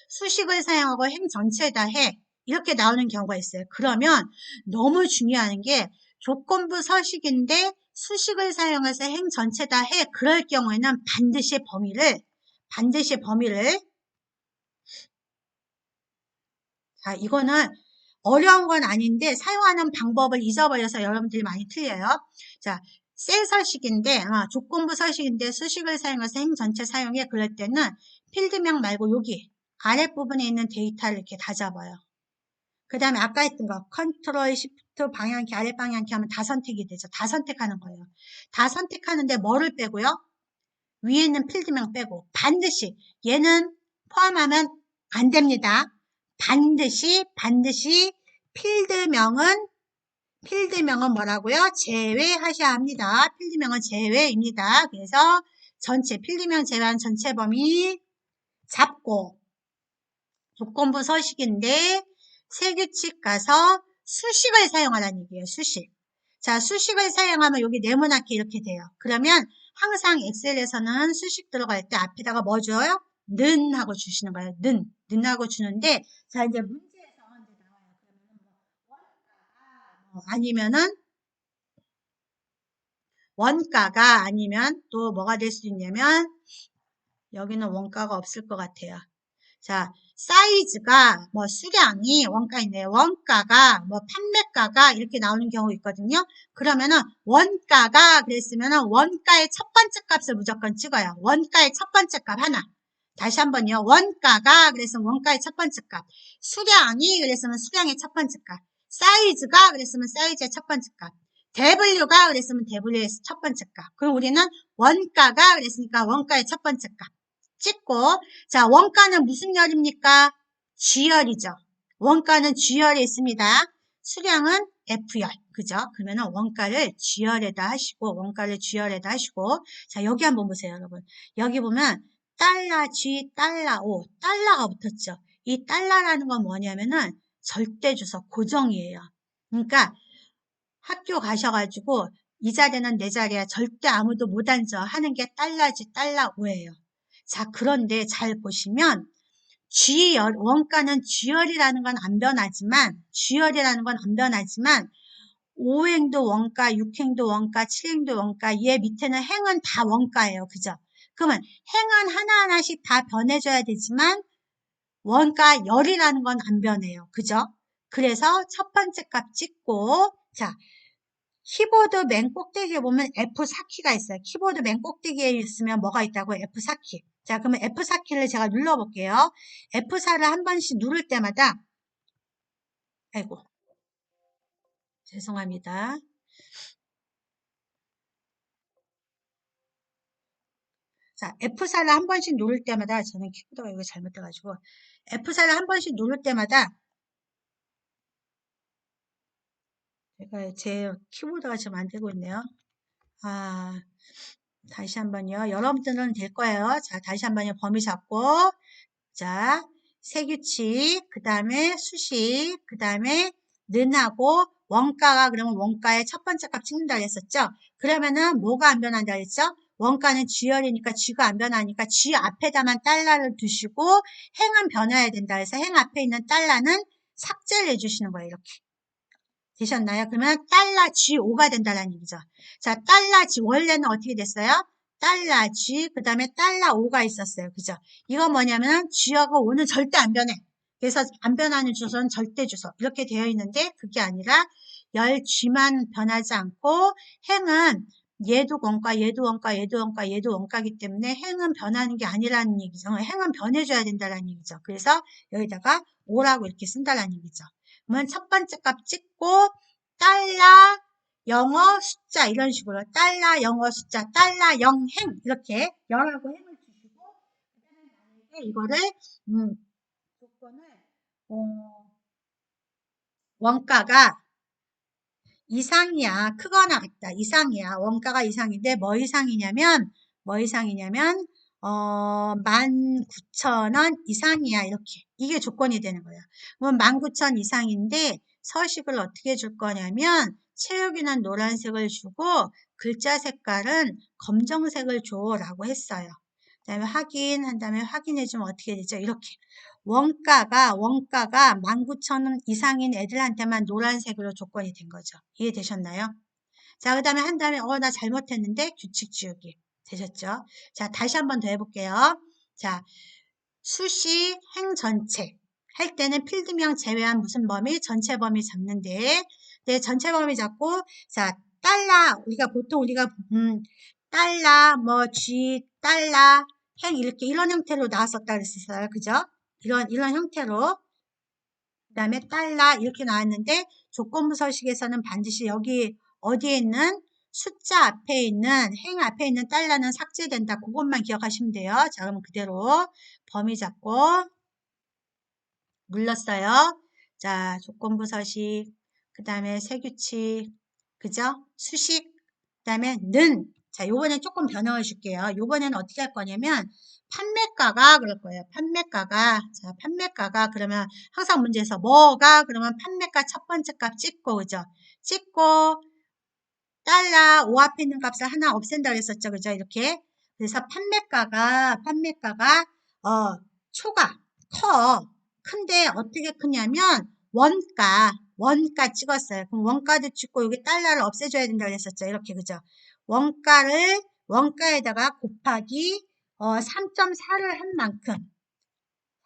수식을 사용하고 행 전체에다 해. 이렇게 나오는 경우가 있어요. 그러면 너무 중요한 게 조건부 서식인데 수식을 사용해서 행 전체다 해. 그럴 경우에는 반드시 범위를 자, 이거는 어려운 건 아닌데 사용하는 방법을 잊어버려서 여러분들이 많이 틀려요. 자, 셀 서식인데 조건부 서식인데 수식을 사용해서 행 전체 사용해. 그럴 때는 필드명 말고 여기 아랫부분에 있는 데이터를 이렇게 다 잡아요. 그 다음에 아까 했던 거 컨트롤 시프트 방향키 아래 방향키 하면 다 선택이 되죠. 다 선택하는 거예요. 다 선택하는데 뭐를 빼고요? 위에 있는 필드명 빼고 반드시 얘는 포함하면 안 됩니다. 반드시 필드명은 뭐라고요? 제외하셔야 합니다. 필드명은 제외입니다. 그래서 전체 필드명 제외한 전체 범위 잡고 조건부 서식인데 세규칙 가서 수식을 사용하라는 얘기예요. 수식. 자, 수식을 사용하면 여기 네모나게 이렇게 돼요. 그러면 항상 엑셀에서는 수식 들어갈 때 앞에다가 뭐 줘요? 는 하고 주시는 거예요. 는 하고 주는데 자, 이제 문제에서 이제 나와요. 그러면은 아니면은 원가가 아니면 또 뭐가 될 수 있냐면 여기는 원가가 없을 것 같아요. 자, 사이즈가 뭐 수량이 원가 있네요. 원가가 뭐 판매가가 이렇게 나오는 경우 있거든요. 그러면은 원가가 그랬으면은 원가의 첫 번째 값을 무조건 찍어요. 원가의 첫 번째 값 하나. 다시 한번요. 원가가 그랬으면 원가의 첫 번째 값. 수량이 그랬으면 수량의 첫 번째 값. 사이즈가 그랬으면 사이즈의 첫 번째 값. W가 그랬으면 W의 첫 번째 값. 그럼 우리는 원가가 그랬으니까 원가의 첫 번째 값. 찍고 자 원가는 무슨 열입니까? G열이죠. 원가는 G열에 있습니다. 수량은 F열. 그죠? 그러면은 원가를 G열에다 하시고 자 여기 한번 보세요 여러분. 여기 보면 달러 G, 달러 O, 달러가 붙었죠. 이 달러라는 건 뭐냐면은 절대주소 고정이에요. 그러니까 학교 가셔가지고 이 자리는 내 자리야 절대 아무도 못 앉아 하는 게 달러지 달러 O예요. 자, 그런데 잘 보시면 G열, 원가는 G열이라는 건 안 변하지만 G열이라는 건 안 변하지만 5행도 원가, 6행도 원가, 7행도 원가, 얘 밑에는 행은 다 원가예요. 그죠? 그러면 행은 하나하나씩 다 변해줘야 되지만 원가 열이라는 건 안 변해요. 그죠? 그래서 첫 번째 값 찍고 자 키보드 맨 꼭대기에 보면 F4키가 있어요. 키보드 맨 꼭대기에 있으면 뭐가 있다고요? F4키. 자, 그러면 F4키를 제가 눌러볼게요. F4를 한 번씩 누를 때마다 아이고 죄송합니다. 자, F4를 한 번씩 누를 때마다 저는 키보드가 이거 잘못돼가지고 F4를 한 번씩 누를 때마다 제가 제 키보드가 지금 안 되고 있네요. 다시 한번요. 여러분들은 될 거예요. 자, 다시 한번요. 범위 잡고 자, 세규칙, 그 다음에 수식, 그 다음에 는하고 원가가 그러면 원가의 첫 번째 값 찍는다 했었죠. 그러면은 뭐가 안 변한다 했죠? 원가는 G열이니까 G가 안 변하니까 G 앞에다만 달러를 두시고 행은 변해야 된다 해서 행 앞에 있는 달러는 삭제를 해주시는 거예요. 이렇게. 되셨나요? 그러면 달러 G5가 된다는 얘기죠. 자, 달러 G 원래는 어떻게 됐어요? 달러 G 그 다음에 달러 5가 있었어요. 그죠? 이거 뭐냐면 G하고 5는 절대 안 변해. 그래서 안 변하는 주소는 절대 주소 이렇게 되어 있는데 그게 아니라 열 G만 변하지 않고 행은 얘도 원가, 얘도 원가, 얘도 원가, 얘도 원가이기 때문에 행은 변하는 게 아니라는 얘기죠. 행은 변해줘야 된다는 얘기죠. 그래서 여기다가 5라고 이렇게 쓴다는 얘기죠. 그러면 첫 번째 값 찍고 달러 영어 숫자 이런 식으로 달러 영어 숫자 달러 영행 이렇게 열하고 행을 주시고 그다음에 만약에 이거를 조건을 원가가 이상이야 크거나 같다 이상이야 원가가 이상인데 뭐 이상이냐면 19,000원 이상이야 이렇게 이게 조건이 되는 거야. 그럼 19,000 이상인데 서식을 어떻게 줄 거냐면 체육이는 노란색을 주고 글자 색깔은 검정색을 줘라고 했어요. 그 다음에 확인한 다음에 확인해주면 어떻게 되죠? 이렇게 원가가 19,000원 이상인 애들한테만 노란색으로 조건이 된 거죠. 이해되셨나요? 자, 그 다음에 한 다음에 나 잘못했는데 규칙 지우기 되셨죠? 자, 다시 한번 더 해볼게요. 자, 수시 행 전체 할 때는 필드명 제외한 무슨 범위? 전체 범위 잡는데, 네, 전체 범위 잡고, 자, 달러, 우리가 달러, 뭐, G, 달러, 행, 이렇게, 이런 형태로 나왔었다 그랬었어요. 그죠? 이런 형태로. 그 다음에 달러, 이렇게 나왔는데, 조건부 서식에서는 반드시 여기, 어디에 있는 숫자 앞에 있는, 행 앞에 있는 달러는 삭제된다. 그것만 기억하시면 돼요. 자, 그럼 그대로 범위 잡고, 눌렀어요. 자, 조건부 서식, 그 다음에 세규칙, 그죠? 수식, 그 다음에 는. 자, 요번엔 조금 변형을 줄게요. 요번에는 어떻게 할 거냐면, 판매가가 그럴 거예요. 판매가가. 자, 판매가가 그러면 항상 문제에서 뭐가 그러면 판매가 첫 번째 값 찍고, 그죠? 찍고, 달러, O 앞에 있는 값을 하나 없앤다 그랬었죠. 그죠? 이렇게. 그래서 판매가가, 초가 커. 큰데 어떻게 크냐면, 원가 찍었어요. 그럼 원가도 찍고, 여기 달러를 없애줘야 된다 그랬었죠. 이렇게, 그죠? 원가에다가 곱하기, 3.4를 한 만큼,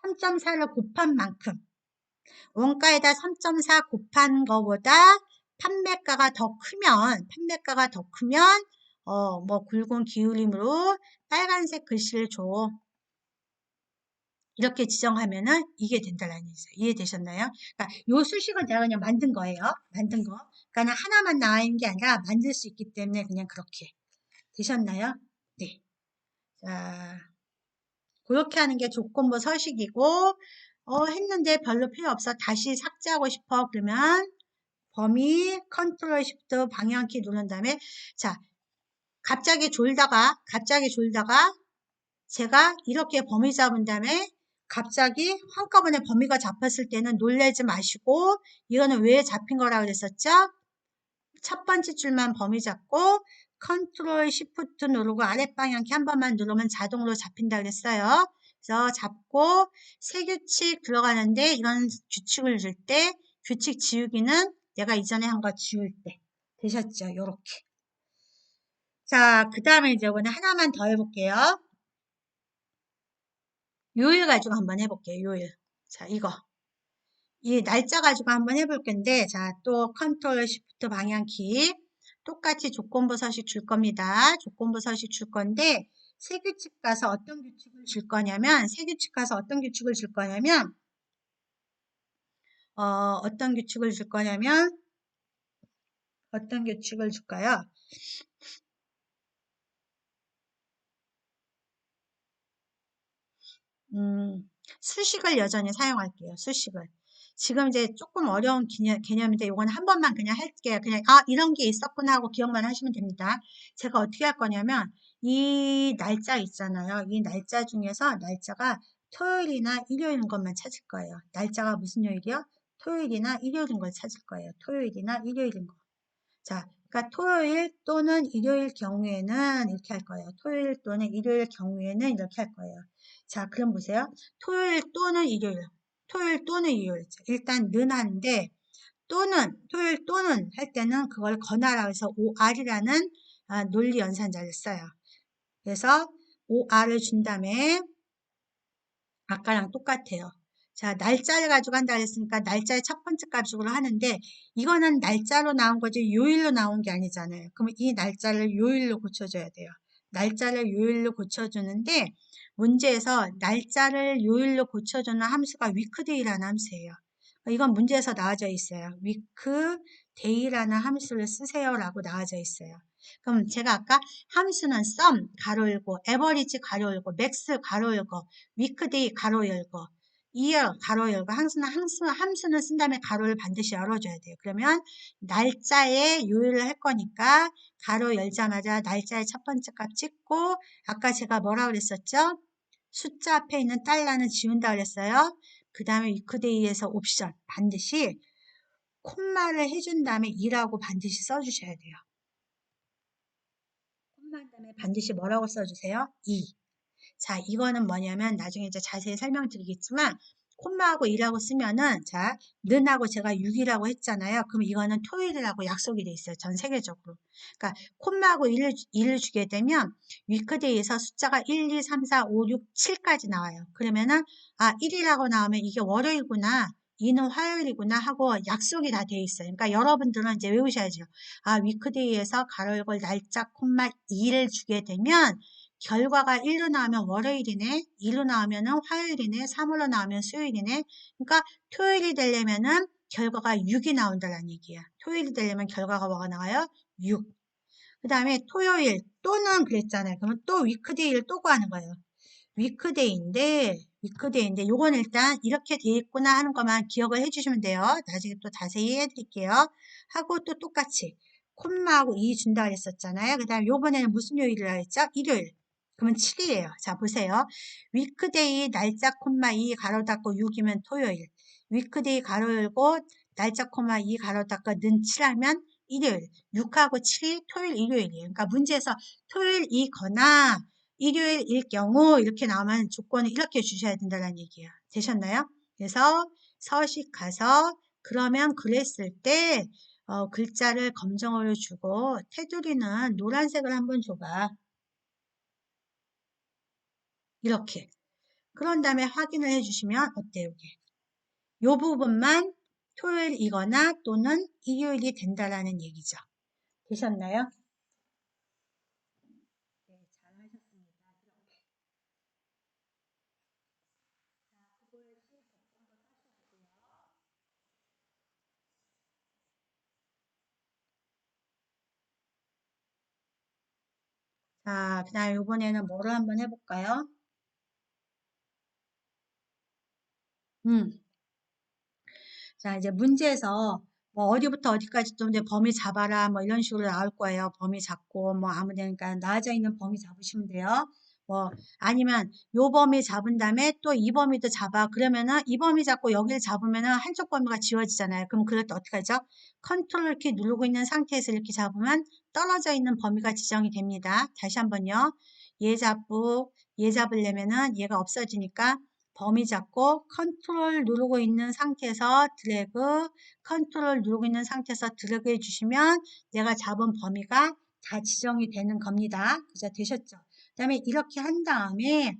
3.4를 곱한 만큼, 원가에다 3.4 곱한 거보다 판매가가 더 크면, 뭐, 굵은 기울임으로 빨간색 글씨를 줘. 이렇게 지정하면은 이게 된다는 얘기죠. 이해되셨나요? 그러니까 요 수식은 제가 그냥 만든 거예요. 만든 거. 그러니까 하나만 나와 있는 게 아니라 만들 수 있기 때문에 그냥 그렇게. 되셨나요? 네. 자, 그렇게 하는 게 조건부 서식이고, 했는데 별로 필요 없어. 다시 삭제하고 싶어. 그러면 범위 컨트롤 쉬프트 방향키 누른 다음에 자, 갑자기 졸다가 제가 이렇게 범위 잡은 다음에 갑자기 한꺼번에 범위가 잡혔을 때는 놀라지 마시고 이거는 왜 잡힌 거라고 그랬었죠? 첫 번째 줄만 범위 잡고 컨트롤 시프트 누르고 아랫방향키 한 번만 누르면 자동으로 잡힌다 그랬어요. 그래서 잡고 새 규칙 들어가는데 이런 규칙을 줄 때 규칙 지우기는 내가 이전에 한 거 지울 때 되셨죠? 요렇게. 자, 그 다음에 이제 이번에 하나만 더 해볼게요. 요일 가지고 한번 해볼게요. 요일. 자, 이 날짜 가지고 한번 해볼 건데, 자, 또 컨트롤 시프트 방향키. 똑같이 조건부 서식 줄 겁니다. 조건부 서식 줄 건데, 새 규칙 가서 어떤 규칙을 줄 거냐면, 어떤 규칙을 줄 거냐면, 어떤 규칙을 줄까요? 수식을 여전히 사용할게요. 수식을. 지금 이제 조금 어려운 개념인데 이건 한 번만 그냥 할게요. 그냥 이런 게 있었구나 하고 기억만 하시면 됩니다. 제가 어떻게 할 거냐면 이 날짜 있잖아요. 이 날짜 중에서 날짜가 토요일이나 일요일인 것만 찾을 거예요. 날짜가 무슨 요일이요? 토요일이나 일요일인 걸 찾을 거예요. 토요일이나 일요일인 거. 자, 그러니까 토요일 또는 일요일 경우에는 이렇게 할 거예요. 토요일 또는 일요일 경우에는 이렇게 할 거예요. 자, 그럼 보세요. 토요일 또는 일요일. 일단 는 하는데 토요일 또는 할 때는 그걸 건하라 해서 OR이라는 논리 연산자를 써요. 그래서 OR을 준 다음에 아까랑 똑같아요. 자, 날짜를 가지고 한다 했으니까 날짜의 첫 번째 값으로 하는데 이거는 날짜로 나온 거지 요일로 나온 게 아니잖아요. 그러면 이 날짜를 요일로 고쳐줘야 돼요. 날짜를 요일로 고쳐주는데 문제에서 날짜를 요일로 고쳐주는 함수가 weekday라는 함수예요. 이건 문제에서 나와져 있어요. weekday라는 함수를 쓰세요라고 나와져 있어요. 그럼 제가 아까 함수는 sum 가로 열고 average 가로 열고 max 가로 열고 weekday 가로 열고 year 가로 열고 함수는 쓴 다음에 가로를 반드시 열어줘야 돼요. 그러면 날짜에 요일을 할 거니까 가로 열자마자 날짜의 첫 번째 값 찍고 아까 제가 뭐라 그랬었죠? 숫자 앞에 있는 달러는 지운다 그랬어요. 그 다음에 weekday에서 옵션 반드시 콤마를 해준 다음에 2라고 반드시 써주셔야 돼요. 콤마 다음에 반드시 뭐라고 써주세요? 2. 자, 이거는 뭐냐면 나중에 이제 자세히 설명드리겠지만 콤마하고 2라고 쓰면은, 자, 는하고 제가 6이라고 했잖아요. 그럼 이거는 토요일이라고 약속이 돼 있어요. 전 세계적으로. 그러니까, 콤마하고 1을 주게 되면, 위크데이에서 숫자가 1, 2, 3, 4, 5, 6, 7까지 나와요. 그러면은, 아, 1이라고 나오면 이게 월요일구나. 2는 화요일이구나 하고 약속이 다 돼 있어요. 그러니까 여러분들은 이제 외우셔야죠. 아, 위크데이에서 가로 열고 날짜 콤마 2를 주게 되면 결과가 1로 나오면 월요일이네, 2로 나오면은 화요일이네, 3으로 나오면 수요일이네. 그러니까 토요일이 되려면은 결과가 6이 나온다는 얘기야. 토요일이 되려면 결과가 뭐가 나와요? 6. 그 다음에 토요일 또는 그랬잖아요. 그러면 또 위크데이를 또 구하는 거예요. 위크데이인데 요건 일단 이렇게 돼 있구나 하는 것만 기억을 해주시면 돼요. 나중에 또 자세히 해드릴게요. 하고 또 똑같이 콤마하고 2 준다 그랬었잖아요. 그 다음에 요번에는 무슨 요일이라 했죠? 일요일. 그러면 7이에요. 자, 보세요. 위크데이 날짜 콤마 2 가로 닫고 6이면 토요일. 위크데이 가로 열고 날짜 콤마 2 가로 닫고 는 7하면 일요일. 6하고 7이 토요일, 일요일이에요. 그러니까 문제에서 토요일이거나 일요일일 경우 이렇게 나오면 조건을 이렇게 주셔야 된다는 얘기예요. 되셨나요? 그래서 서식 가서 그러면 그랬을 때 글자를 검정으로 주고 테두리는 노란색을 한번 줘봐. 이렇게. 그런 다음에 확인을 해주시면 어때요? 이게? 요 부분만 토요일이거나 또는 일요일이 된다라는 얘기죠. 되셨나요? 네, 잘하셨습니다. 자, 그 다음에 이번에는 뭐를 한번 해볼까요? 음. 자, 이제 문제에서 뭐 어디부터 어디까지 좀 이제 범위 잡아라 뭐 이런 식으로 나올 거예요. 범위 잡고 뭐 아무 데니까 나와져 있는 범위 잡으시면 돼요. 뭐 아니면 요 범위 잡은 다음에 또 이 범위도 잡아. 그러면은 이 범위 잡고 여기를 잡으면은 한쪽 범위가 지워지잖아요. 그럼 그럴 때 어떻게 하죠? 컨트롤 키 누르고 있는 상태에서 이렇게 잡으면 떨어져 있는 범위가 지정이 됩니다. 다시 한번요. 얘 잡으려면은 얘가 없어지니까 범위 잡고 컨트롤 누르고 있는 상태에서 드래그, 컨트롤 누르고 있는 상태에서 드래그 해주시면 내가 잡은 범위가 다 지정이 되는 겁니다. 그죠? 되셨죠? 그 다음에 이렇게 한 다음에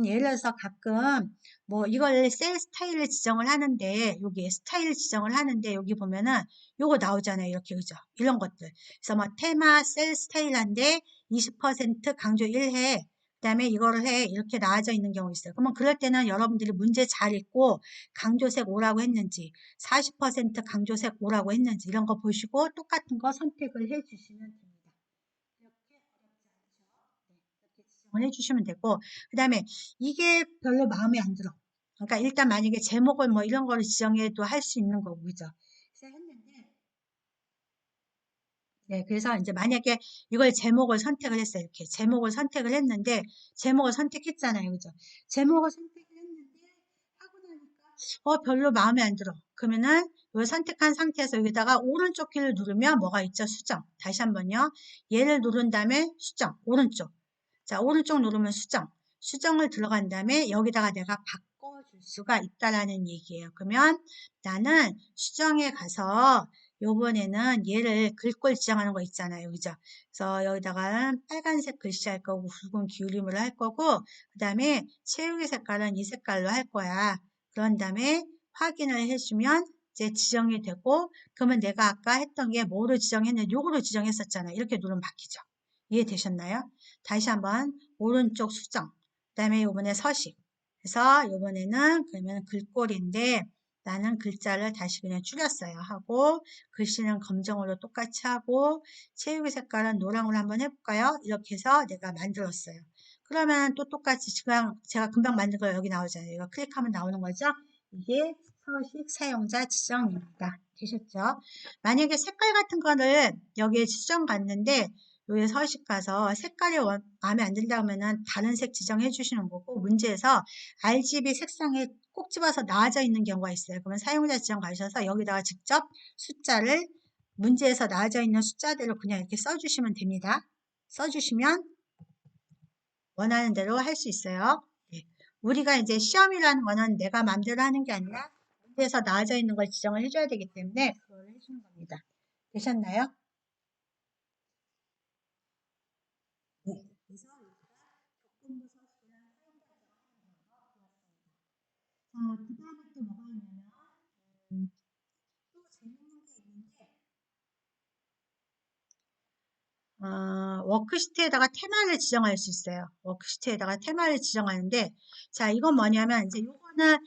예를 들어서 가끔 뭐 이걸 셀 스타일을 지정을 하는데 여기 스타일 지정을 하는데 여기 보면은 요거 나오잖아요. 이렇게 그죠? 이런 것들. 그래서 뭐 테마 셀 스타일한데 20% 강조 1해. 그다음에 이거를 해 이렇게 나와져 있는 경우 있어요. 그러면 그럴 때는 여러분들이 문제 잘 읽고 강조색 5라고 했는지 40% 강조색 5라고 했는지 이런 거 보시고 똑같은 거 선택을 해 주시면 됩니다. 이렇게 어렵지 않죠? 네, 이렇게 지정을 해 주시면 되고 그다음에 이게 별로 마음에 안 들어. 그러니까 일단 만약에 제목을 뭐 이런 거를 지정해도 할 수 있는 거고 그죠? 그래서 했는데 네, 그래서 이제 만약에 이걸 제목을 선택을 했어요. 이렇게 제목을 선택을 했는데 제목을 선택했잖아요. 그죠? 제목을 선택을 했는데 하고 나니까 별로 마음에 안 들어. 그러면은 이걸 선택한 상태에서 여기다가 오른쪽 키를 누르면 뭐가 있죠? 수정. 다시 한번요. 얘를 누른 다음에 수정. 오른쪽. 자, 오른쪽 누르면 수정. 수정을 들어간 다음에 여기다가 내가 바꿔줄 수가 있다라는 얘기예요. 그러면 나는 수정에 가서 요번에는 얘를 글꼴 지정하는 거 있잖아요. 그죠? 그래서 여기다가 빨간색 글씨 할 거고 굵은 기울임으로 할 거고 그 다음에 채우기 색깔은 이 색깔로 할 거야. 그런 다음에 확인을 해주면 이제 지정이 되고 그러면 내가 아까 했던 게 뭐로 지정했는데 요거로 지정했었잖아요. 이렇게 누르면 바뀌죠. 이해되셨나요? 다시 한번 오른쪽 수정 그 다음에 요번에 서식 그래서 요번에는 그러면 글꼴인데 나는 글자를 다시 그냥 줄였어요 하고 글씨는 검정으로 똑같이 하고 채우기 색깔은 노랑으로 한번 해볼까요? 이렇게 해서 내가 만들었어요. 그러면 또 똑같이 지금 제가 금방 만든 거 여기 나오잖아요. 이거 클릭하면 나오는 거죠. 이게 서식 사용자 지정입니다. 되셨죠? 만약에 색깔 같은 거를 여기에 지정 갔는데 여기 서식 가서 색깔이 마음에 안 든다 하면은 다른 색 지정해 주시는 거고 문제에서 RGB 색상에 꼭 집어서 나와져 있는 경우가 있어요. 그러면 사용자 지정 가셔서 여기다가 직접 숫자를 문제에서 나와져 있는 숫자대로 그냥 이렇게 써주시면 됩니다. 써주시면 원하는 대로 할 수 있어요. 네. 우리가 이제 시험이라는 거는 내가 마음대로 하는 게 아니라 문제에서 나와져 있는 걸 지정을 해줘야 되기 때문에 그걸 해주는 겁니다. 되셨나요? 네. 그래서 조건부 서술이랑 사용자 지정하는 거 배웠습니다. 자, 그 다음에 또 뭐가 있냐면 또 재밌는 게 있는데 워크시트에다가 테마를 지정할 수 있어요. 워크시트에다가 테마를 지정하는데, 자, 이건 뭐냐면, 이제 요거는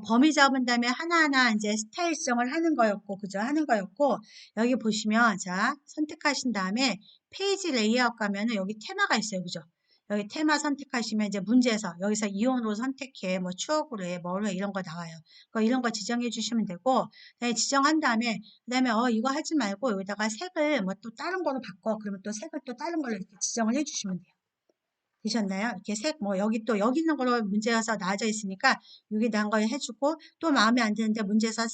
범위 잡은 다음에 하나하나 이제 스타일 지정을 하는 거였고, 그죠? 하는 거였고, 여기 보시면, 자, 선택하신 다음에 페이지 레이아웃 가면은 여기 테마가 있어요. 그죠? 여기 테마 선택하시면 이제 문제에서, 여기서 이온으로 선택해, 뭐 추억으로 해, 뭐로 해, 이런 거 나와요. 이런 거 지정해 주시면 되고, 네, 지정한 다음에 그다음에 이거 하지 말고 여기다가 색을 뭐 또 다른 거로 바꿔. 그러면 또 색을 또 다른 걸로 이렇게 지정을 해주시면 돼요. 되셨나요? 이렇게 색 뭐 여기 또 여기 있는 걸로 문제에서 나와져 있으니까 여기 나온 거 해주고 또 마음에 안 드는데 문제에서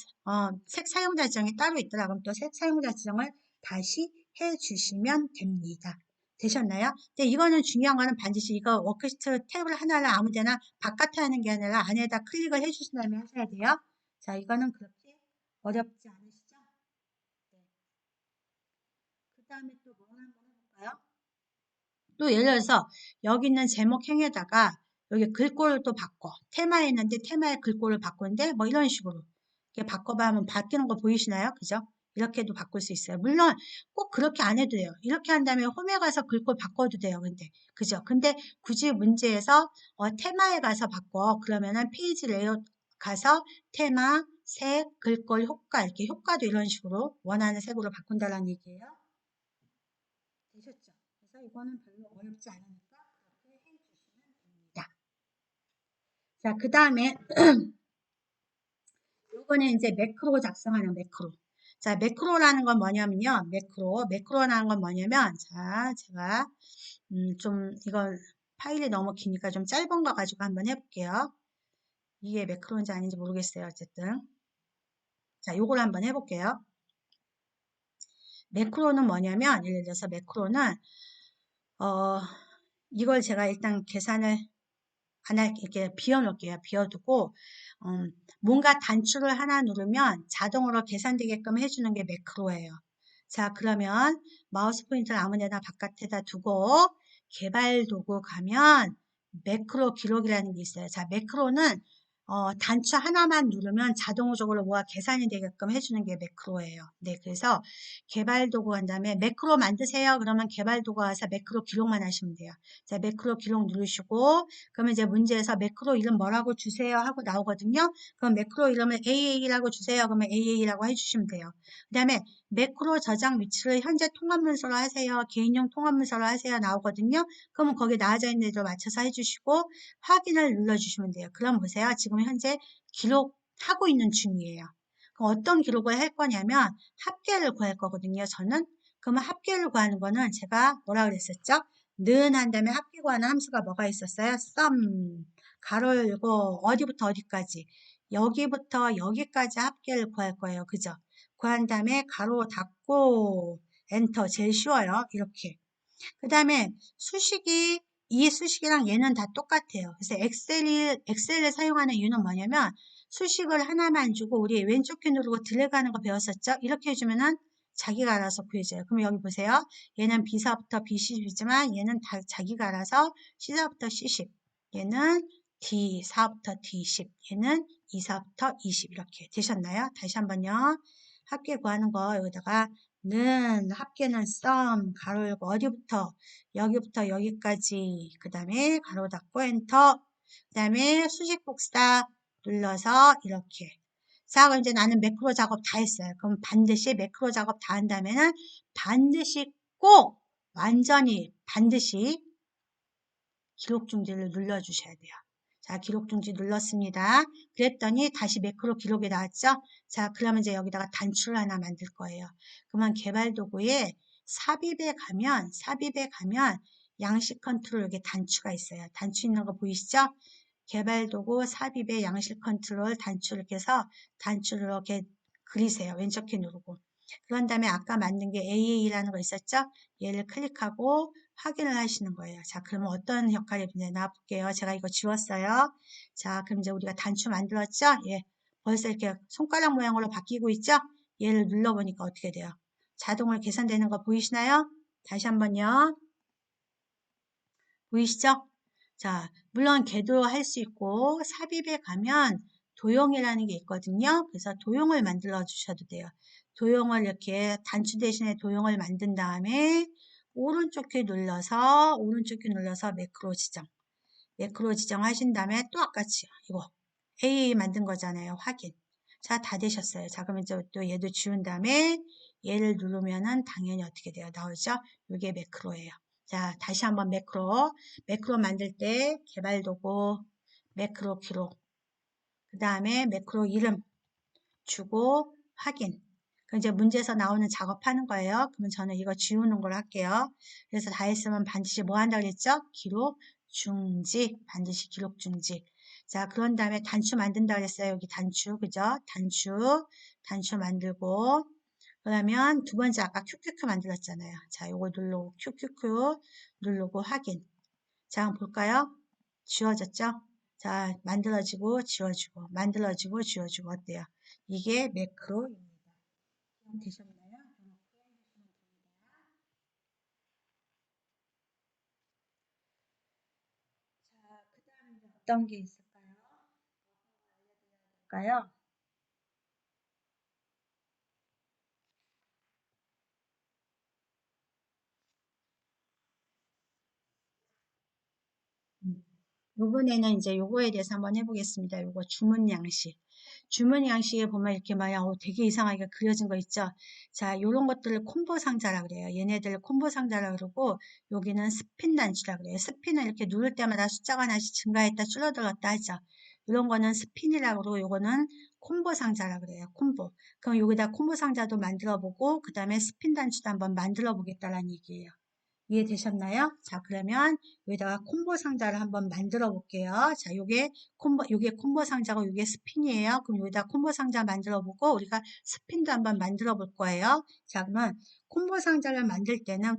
색 사용자 지정이 따로 있더라. 그럼 또 색 사용자 지정을 다시 해주시면 됩니다. 되셨나요? 근데 이거는 중요한 거는 반드시 이거 워크시트 탭을 하나를 아무데나 바깥에 하는 게 아니라 안에다 클릭을 해주신 다음에 하셔야 돼요. 자, 이거는 그렇게 어렵지 않으시죠? 네. 그 다음에 또 뭐 한번 해볼까요? 또 예를 들어서 여기 있는 제목행에다가 여기 글꼴을 또 바꿔. 테마에 있는데 테마의 글꼴을 바꾸는데 뭐 이런 식으로 이렇게 바꿔봐면 바뀌는 거 보이시나요? 그죠? 이렇게도 바꿀 수 있어요. 물론 꼭 그렇게 안 해도 돼요. 이렇게 한 다음에 홈에 가서 글꼴 바꿔도 돼요. 근데 그죠? 근데 굳이 문제에서 테마에 가서 바꿔. 그러면은 페이지 레이아웃 가서 테마, 색, 글꼴, 효과 이렇게 효과도 이런 식으로 원하는 색으로 바꾼다는 얘기예요. 되셨죠? 그래서 이거는 별로 어렵지 않으니까 그렇게 해주시면 됩니다. 자, 그 다음에 요거는 이제 매크로 작성하는 매크로. 자, 매크로라는 건 뭐냐면요. 매크로라는 건 뭐냐면, 자, 제가 좀 이건 파일이 너무 기니까 좀 짧은 거 가지고 한번 해볼게요. 이게 매크로인지 아닌지 모르겠어요. 어쨌든. 자, 요걸 한번 해볼게요. 매크로는 뭐냐면, 예를 들어서 매크로는, 이걸 제가 일단 계산을 안 할게, 이렇게 비워놓을게요. 비워두고, 뭔가 단추를 하나 누르면 자동으로 계산되게끔 해주는 게 매크로예요. 자, 그러면 마우스 포인터를 아무 데나 바깥에다 두고 개발 도구 가면 매크로 기록이라는 게 있어요. 자, 매크로는 단추 하나만 누르면 자동적으로 뭐가 계산이 되게끔 해주는 게 매크로예요. 네, 그래서 개발 도구 한 다음에 매크로 만드세요. 그러면 개발 도구 와서 매크로 기록만 하시면 돼요. 자, 매크로 기록 누르시고 그러면 이제 문제에서 매크로 이름 뭐라고 주세요 하고 나오거든요. 그럼 매크로 이름을 AA라고 주세요. 그러면 AA라고 해주시면 돼요. 그 다음에 매크로 저장 위치를 현재 통합문서로 하세요. 개인용 통합문서로 하세요. 나오거든요. 그러면 거기 나와져 있는 대로 맞춰서 해주시고 확인을 눌러주시면 돼요. 그럼 보세요. 지금 현재 기록하고 있는 중이에요. 그럼 어떤 기록을 할 거냐면 합계를 구할 거거든요. 저는. 그러면 합계를 구하는 거는 제가 뭐라 그랬었죠? 는 한 다음에 합계 구하는 함수가 뭐가 있었어요? sum 가로 열고 어디부터 어디까지 여기부터 여기까지 합계를 구할 거예요. 그죠? 구한 다음에 가로 닫고 엔터 제일 쉬워요. 이렇게. 그 다음에 수식이 이 수식이랑 얘는 다 똑같아요. 그래서 엑셀을 사용하는 이유는 뭐냐면 수식을 하나만 주고 우리 왼쪽 키 누르고 드래그하는 거 배웠었죠? 이렇게 해주면은 자기가 알아서 구해져요. 그럼 여기 보세요. 얘는 B사부터 B10이지만 얘는 다 자기가 알아서 C사부터 C10. 얘는 D4부터 D10. 얘는 2사부터 20 이렇게 되셨나요? 다시 한번요. 합계 구하는 거 여기다가 는 합계는 sum 가로 열고 어디부터 여기부터 여기까지 그 다음에 가로 닫고 엔터 그 다음에 수직 복사 눌러서 이렇게 자 그럼 이제 나는 매크로 작업 다 했어요. 그럼 반드시 매크로 작업 다 한 다음에는 반드시 꼭 완전히 반드시 기록 중지를 눌러 주셔야 돼요. 자, 기록 중지 눌렀습니다. 그랬더니 다시 매크로 기록이 나왔죠? 자, 그러면 이제 여기다가 단추를 하나 만들 거예요. 그러면 개발 도구에 삽입에 가면 양식 컨트롤 여기 단추가 있어요. 단추 있는 거 보이시죠? 개발 도구 삽입에 양식 컨트롤 단추 이렇게 해서 단추를 이렇게 그리세요. 왼쪽 키 누르고. 그런 다음에 아까 만든 게 AA라는 거 있었죠? 얘를 클릭하고 확인을 하시는 거예요. 자, 그러면 어떤 역할이 나볼게요. 제가 이거 지웠어요. 자, 그럼 이제 우리가 단추 만들었죠? 예. 벌써 이렇게 손가락 모양으로 바뀌고 있죠? 얘를 눌러보니까 어떻게 돼요? 자동으로 계산되는 거 보이시나요? 다시 한번요. 보이시죠? 자, 물론 궤도 할 수 있고 삽입에 가면 도형이라는 게 있거든요. 그래서 도형을 만들어 주셔도 돼요. 도형을 이렇게 단추 대신에 도형을 만든 다음에 오른쪽 키 눌러서 매크로 지정. 매크로 지정하신 다음에 또 아까지요. 이거 A 만든 거잖아요. 확인. 자, 다 되셨어요. 자, 그러면 이제 또 얘도 지운 다음에 얘를 누르면은 당연히 어떻게 돼요? 나오죠? 이게 매크로예요. 자, 다시 한번 매크로 만들 때 개발 도구, 매크로 기록, 그 다음에 매크로 이름 주고 확인. 그럼 이제 문제에서 나오는 작업하는 거예요. 그러면 저는 이거 지우는 걸 할게요. 그래서 다 했으면 반드시 뭐 한다고 그랬죠? 기록 중지. 반드시 기록 중지. 자, 그런 다음에 단추 만든다고 그랬어요. 여기 단추. 그죠? 단추 만들고. 그러면 두 번째 아까 큐큐큐 만들었잖아요. 자, 요거 누르고 큐큐큐 누르고 확인. 자, 한번 볼까요? 지워졌죠? 자, 만들어지고 지워지고 만들어지고 지워지고 어때요? 이게 매크로입니다. 되셨나요? 자, 그 다음에 어떤 게 있을까요? 볼까요? 요번에는 이제 요거에 대해서 한번 해보겠습니다. 요거 주문 양식. 주문 양식에 보면 이렇게 막 되게 이상하게 그려진 거 있죠. 자, 요런 것들을 콤보 상자라 그래요. 얘네들 콤보 상자라 그러고 여기는 스핀 단추라 그래요. 스핀을 이렇게 누를 때마다 숫자가 하나씩 증가했다 줄어들었다 하죠. 이런 거는 스핀이라고 그러고 요거는 콤보 상자라 그래요. 콤보. 그럼 여기다 콤보 상자도 만들어 보고 그 다음에 스핀 단추도 한번 만들어 보겠다라는 얘기예요. 이해되셨나요? 자, 그러면 여기다가 콤보 상자를 한번 만들어 볼게요. 자, 요게 콤보 상자고 요게 스핀이에요. 그럼 여기다 콤보 상자 만들어 보고 우리가 스핀도 한번 만들어 볼 거예요. 자, 그러면 콤보 상자를 만들 때는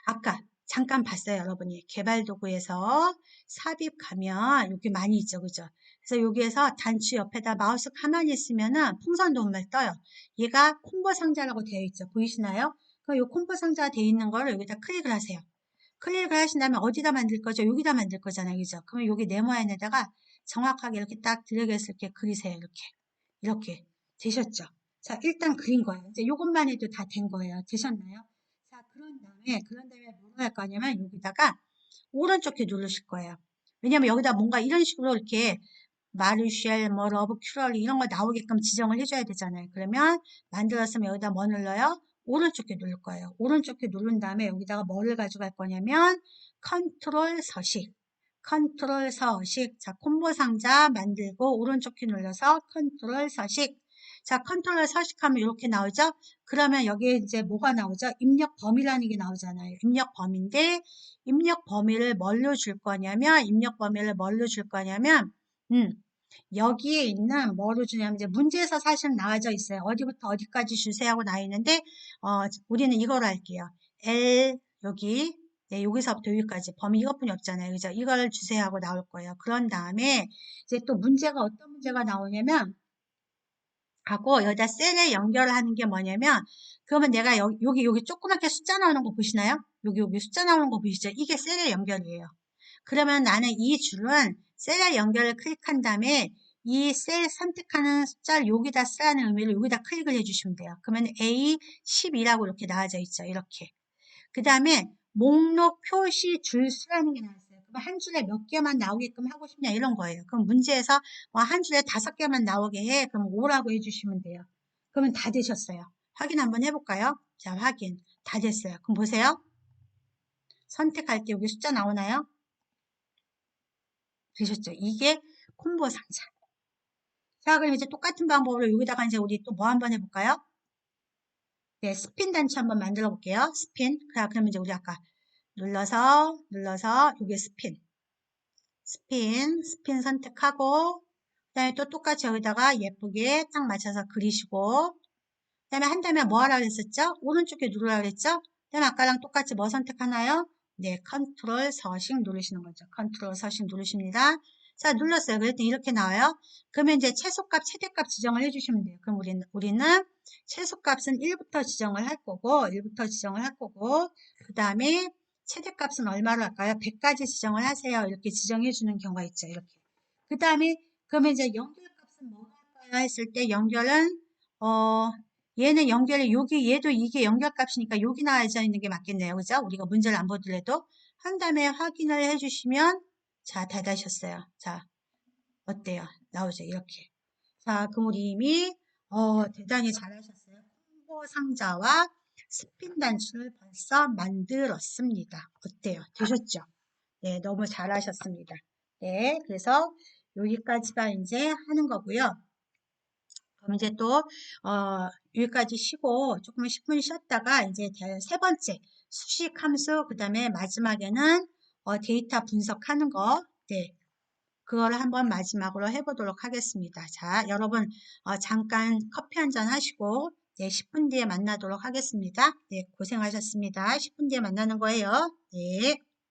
아까 잠깐 봤어요, 여러분이. 개발 도구에서 삽입 가면 여기 많이 있죠, 그죠? 그래서 여기에서 단추 옆에다 마우스 가만히 있으면은 풍선 도움을 떠요. 얘가 콤보 상자라고 되어 있죠. 보이시나요? 그럼 이 콤보 상자가 되어 있는 거를 여기다 클릭을 하세요. 클릭을 하신 다음에 어디다 만들 거죠? 여기다 만들 거잖아요, 그죠? 그러면 여기 네모안에다가 정확하게 이렇게 딱 드래그해서 이렇게 그리세요, 이렇게. 이렇게. 되셨죠? 자, 일단 그린 거예요. 이제 이것만 해도 다 된 거예요. 되셨나요? 자, 그런 다음에 뭐로 할 거냐면 여기다가 오른쪽 키 누르실 거예요. 왜냐면 여기다 뭔가 이런 식으로 이렇게 마르쉘, 뭐 러브 큐럴리 이런 거 나오게끔 지정을 해줘야 되잖아요. 그러면 만들었으면 여기다 뭐 눌러요? 오른쪽 키 누를 거예요. 오른쪽 키 누른 다음에 여기다가 뭐를 가져갈 거냐면 컨트롤 서식. 컨트롤 서식. 자, 콤보 상자 만들고 오른쪽 키 눌러서 컨트롤 서식. 자, 컨트롤 서식하면 이렇게 나오죠? 그러면 여기에 이제 뭐가 나오죠? 입력 범위라는 게 나오잖아요. 입력 범위인데 입력 범위를 뭘로 줄 거냐면 여기에 있는 뭐로 주냐면 이제 문제에서 사실 나와져 있어요. 어디부터 어디까지 주세요 하고 나와 있는데 우리는 이거로 할게요. L 여기 네, 여기서부터 여기까지 범위 이것뿐이 없잖아요. 그죠? 이걸 주세요 하고 나올 거예요. 그런 다음에 이제 또 문제가 어떤 문제가 나오냐면 하고 여기다 셀에 연결을 하는 게 뭐냐면 그러면 내가 여기 조그맣게 숫자 나오는 거 보시나요? 여기 숫자 나오는 거 보이시죠? 이게 셀의 연결이에요. 그러면 나는 이 줄은 셀의 연결을 클릭한 다음에 이 셀 선택하는 숫자를 여기다 쓰라는 의미로 여기다 클릭을 해주시면 돼요. 그러면 A12라고 이렇게 나와져 있죠. 이렇게. 그 다음에 목록 표시 줄 수라는 게 나왔어요. 그럼 한 줄에 몇 개만 나오게끔 하고 싶냐 이런 거예요. 그럼 문제에서 한 줄에 5개만 나오게 해. 그럼 5라고 해주시면 돼요. 그러면 다 되셨어요. 확인 한번 해볼까요? 자, 확인. 다 됐어요. 그럼 보세요. 선택할 때 여기 숫자 나오나요? 되셨죠? 이게 콤보 상자. 자, 그럼 이제 똑같은 방법으로 여기다가 이제 우리 또 뭐 한번 해볼까요? 네, 스핀 단추 한번 만들어 볼게요. 스핀. 자, 그러면 이제 우리 아까 눌러서 이게 스핀 선택하고 그다음에 또 똑같이 여기다가 예쁘게 딱 맞춰서 그리시고 그 다음에 한다면 뭐 하라고 했었죠? 오른쪽에 누르라고 했죠? 그 다음에 아까랑 똑같이 뭐 선택하나요? 네, 컨트롤 서식 누르시는 거죠. 컨트롤 서식 누르십니다. 자, 눌렀어요. 그랬더니 이렇게 나와요. 그러면 이제 최소값, 최대값 지정을 해주시면 돼요. 그럼 우리는 최소값은 1부터 지정을 할 거고, 그 다음에 최대값은 얼마로 할까요? 100까지 지정을 하세요. 이렇게 지정해 주는 경우가 있죠. 이렇게. 그 다음에, 그러면 이제 연결값은 뭐가 할까요? 했을 때 연결은, 얘는 연결이, 얘도 이게 연결값이니까 여기 나와져 있는 게 맞겠네요. 그죠? 우리가 문제를 안 보더라도. 한 다음에 확인을 해주시면, 자, 다 다셨어요. 자, 어때요? 나오죠? 이렇게. 자, 그럼 우리 이미, 대단히 잘하셨어요. 콤보 상자와 스핀 단추를 벌써 만들었습니다. 어때요? 되셨죠? 네, 너무 잘하셨습니다. 네, 그래서 여기까지가 이제 하는 거고요. 그럼 이제 또, 여기까지 쉬고 조금 10분 쉬었다가 이제 세 번째 수식 함수, 그 다음에 마지막에는 데이터 분석하는 거, 네, 그거를 한번 마지막으로 해보도록 하겠습니다. 자, 여러분, 잠깐 커피 한잔 하시고, 네, 10분 뒤에 만나도록 하겠습니다. 네, 고생하셨습니다. 10분 뒤에 만나는 거예요. 네.